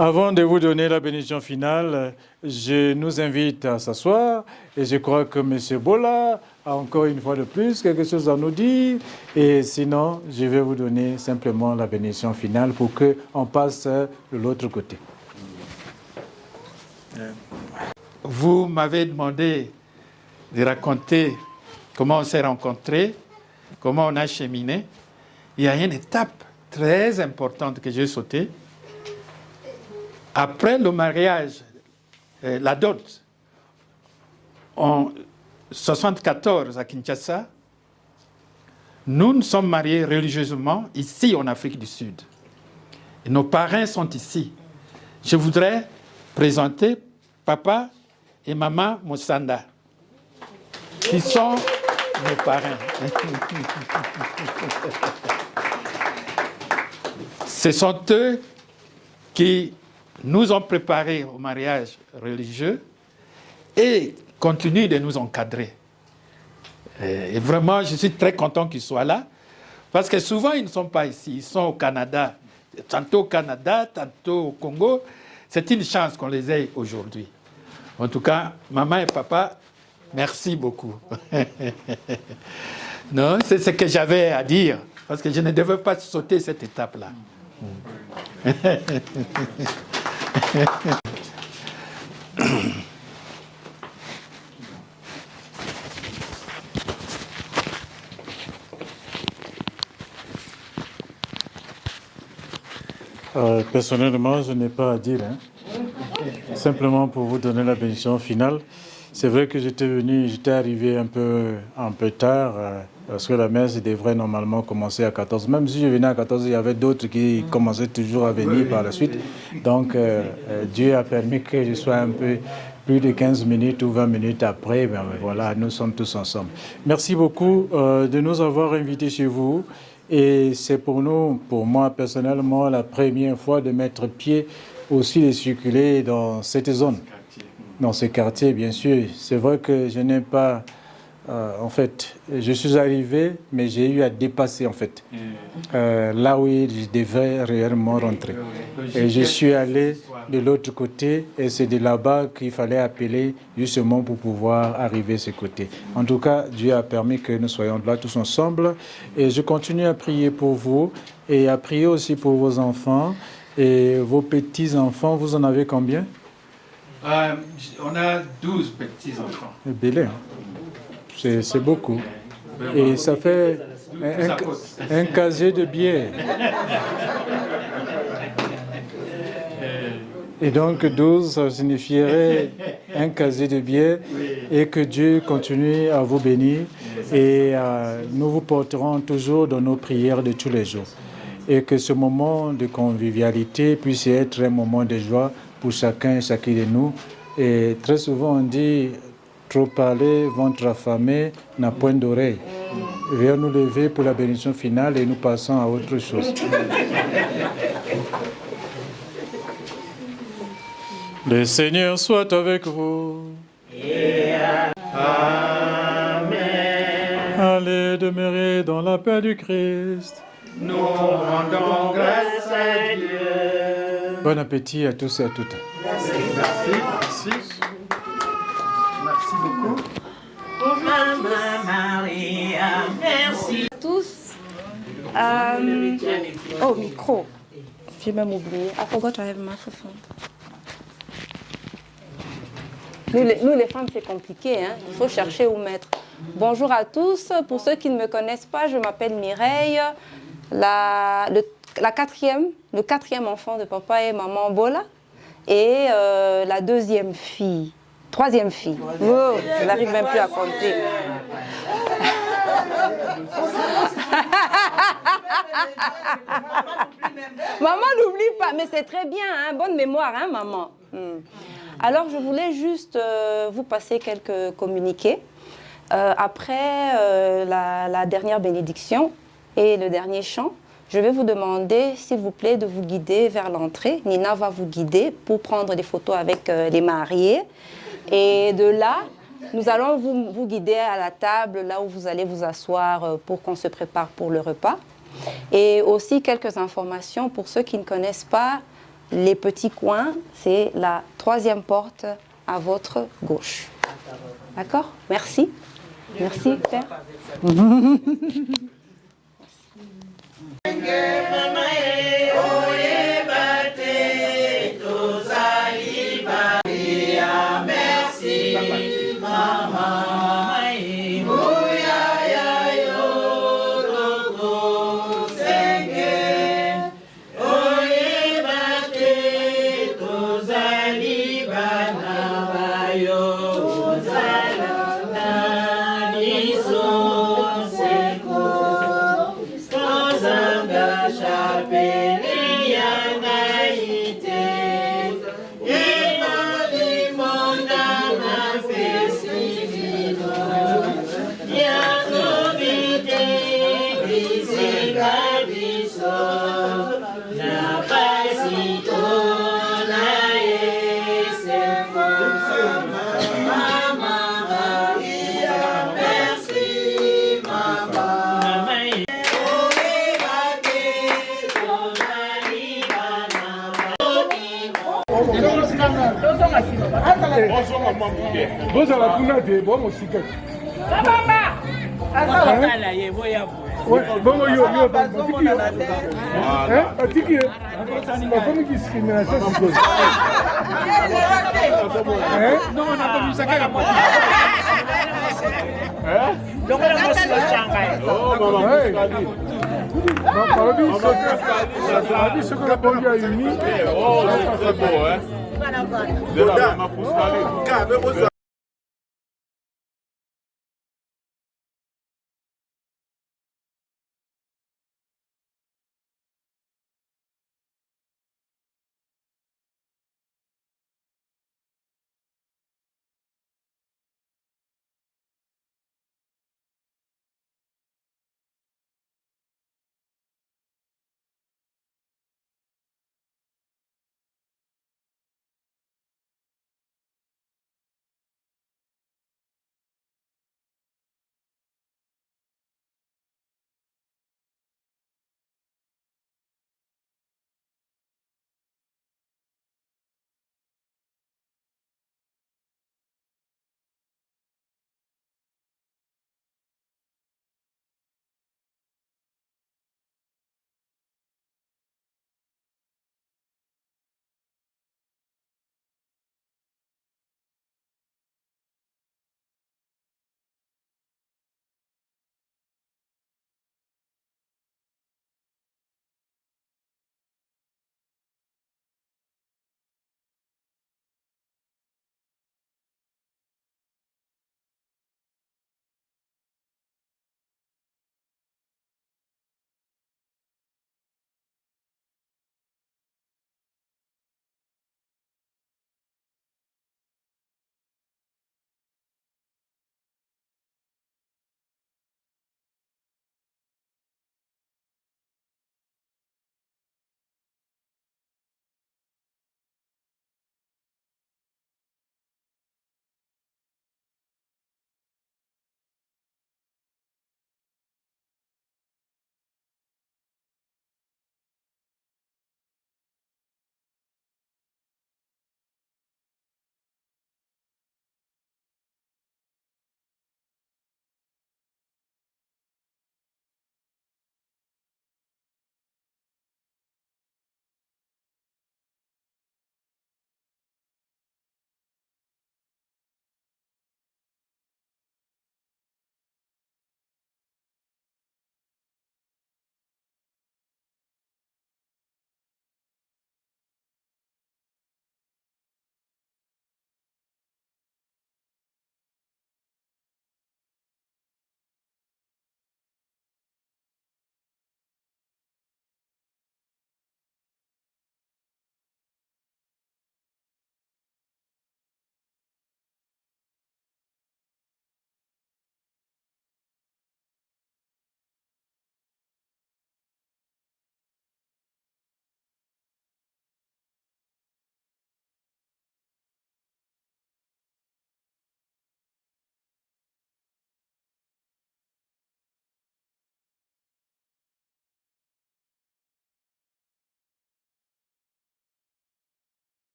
Avant de vous donner la bénédiction finale, je nous invite à s'asseoir et je crois que M. Bola a encore une fois de plus quelque chose à nous dire. Et sinon, je vais vous donner simplement la bénédiction finale pour qu'on passe de l'autre côté. Vous m'avez demandé de raconter comment on s'est rencontrés, comment on a cheminé. Il y a une étape très importante que j'ai sautée. Après le mariage, la dot, en 1974 à Kinshasa, nous nous sommes mariés religieusement ici en Afrique du Sud. Et nos parents sont ici. Je voudrais présenter papa et maman Moussanda, qui sont nos parents. Ce sont eux qui nous ont préparés au mariage religieux et continuent de nous encadrer. Et vraiment, je suis très content qu'ils soient là, parce que souvent, ils ne sont pas ici, ils sont au Canada. Tantôt au Canada, tantôt au Congo. C'est une chance qu'on les ait aujourd'hui. En tout cas, maman et papa, merci beaucoup. Non, c'est ce que j'avais à dire, parce que je ne devais pas sauter cette étape-là. Personnellement, je n'ai pas à dire. Simplement pour vous donner la bénédiction finale. C'est vrai que j'étais arrivé un peu tard, parce que la messe devrait normalement commencer à 14. Même si je venais à 14, il y avait d'autres qui commençaient toujours à venir par la suite. Donc, Dieu a permis que je sois un peu plus de 15 minutes ou 20 minutes après. Ben, voilà, nous sommes tous ensemble. Merci beaucoup de nous avoir invités chez vous. Et c'est pour moi personnellement, la première fois de mettre pied aussi de circuler dans cette zone, dans ce quartier, bien sûr. C'est vrai que je n'ai pas... en fait, je suis arrivé, mais j'ai eu à dépasser, en fait, là où je devais réellement rentrer. Et je suis allé de l'autre côté, et c'est de là-bas qu'il fallait appeler justement pour pouvoir arriver de ce côté. En tout cas, Dieu a permis que nous soyons là tous ensemble. Et je continue à prier pour vous, et à prier aussi pour vos enfants. Et vos petits-enfants, vous en avez combien? On a 12 petits-enfants. Belé, hein? C'est beaucoup. Et ça fait un casier de bière. Et donc 12, ça signifierait un casier de bière. Et que Dieu continue à vous bénir. Et nous vous porterons toujours dans nos prières de tous les jours. Et que ce moment de convivialité puisse être un moment de joie pour chacun et chacune de nous. Et très souvent on dit, trop parler, ventre affamé, n'a point d'oreille. Veuillez nous lever pour la bénédiction finale et nous passons à autre chose. Le Seigneur soit avec vous. Amen. Allez demeurer dans la paix du Christ. Nous rendons grâce à Dieu. Bon appétit à tous et à toutes. Merci. Merci beaucoup. Maman Maria, merci. Tous. Oh, micro. J'ai même oublié. I forgot to have microphone. Nous, les femmes, c'est compliqué. Hein? Il faut chercher où mettre. Bonjour à tous. Pour ceux qui ne me connaissent pas, je m'appelle Mireille. Le quatrième enfant de papa et maman Bola. Et la troisième fille. Oh, je n'arrive même plus à compter. Maman n'oublie pas, mais c'est très bien, hein? Bonne mémoire, hein, maman. Alors, je voulais juste vous passer quelques communiqués. Après la dernière bénédiction et le dernier chant, je vais vous demander, s'il vous plaît, de vous guider vers l'entrée. Nina va vous guider pour prendre des photos avec les mariés. Et de là, nous allons vous guider à la table, là où vous allez vous asseoir pour qu'on se prépare pour le repas. Et aussi quelques informations pour ceux qui ne connaissent pas les petits coins. C'est la 3e porte à votre gauche. D'accord? Merci. Merci, Père. uni.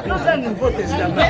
Nous un nouveau testament.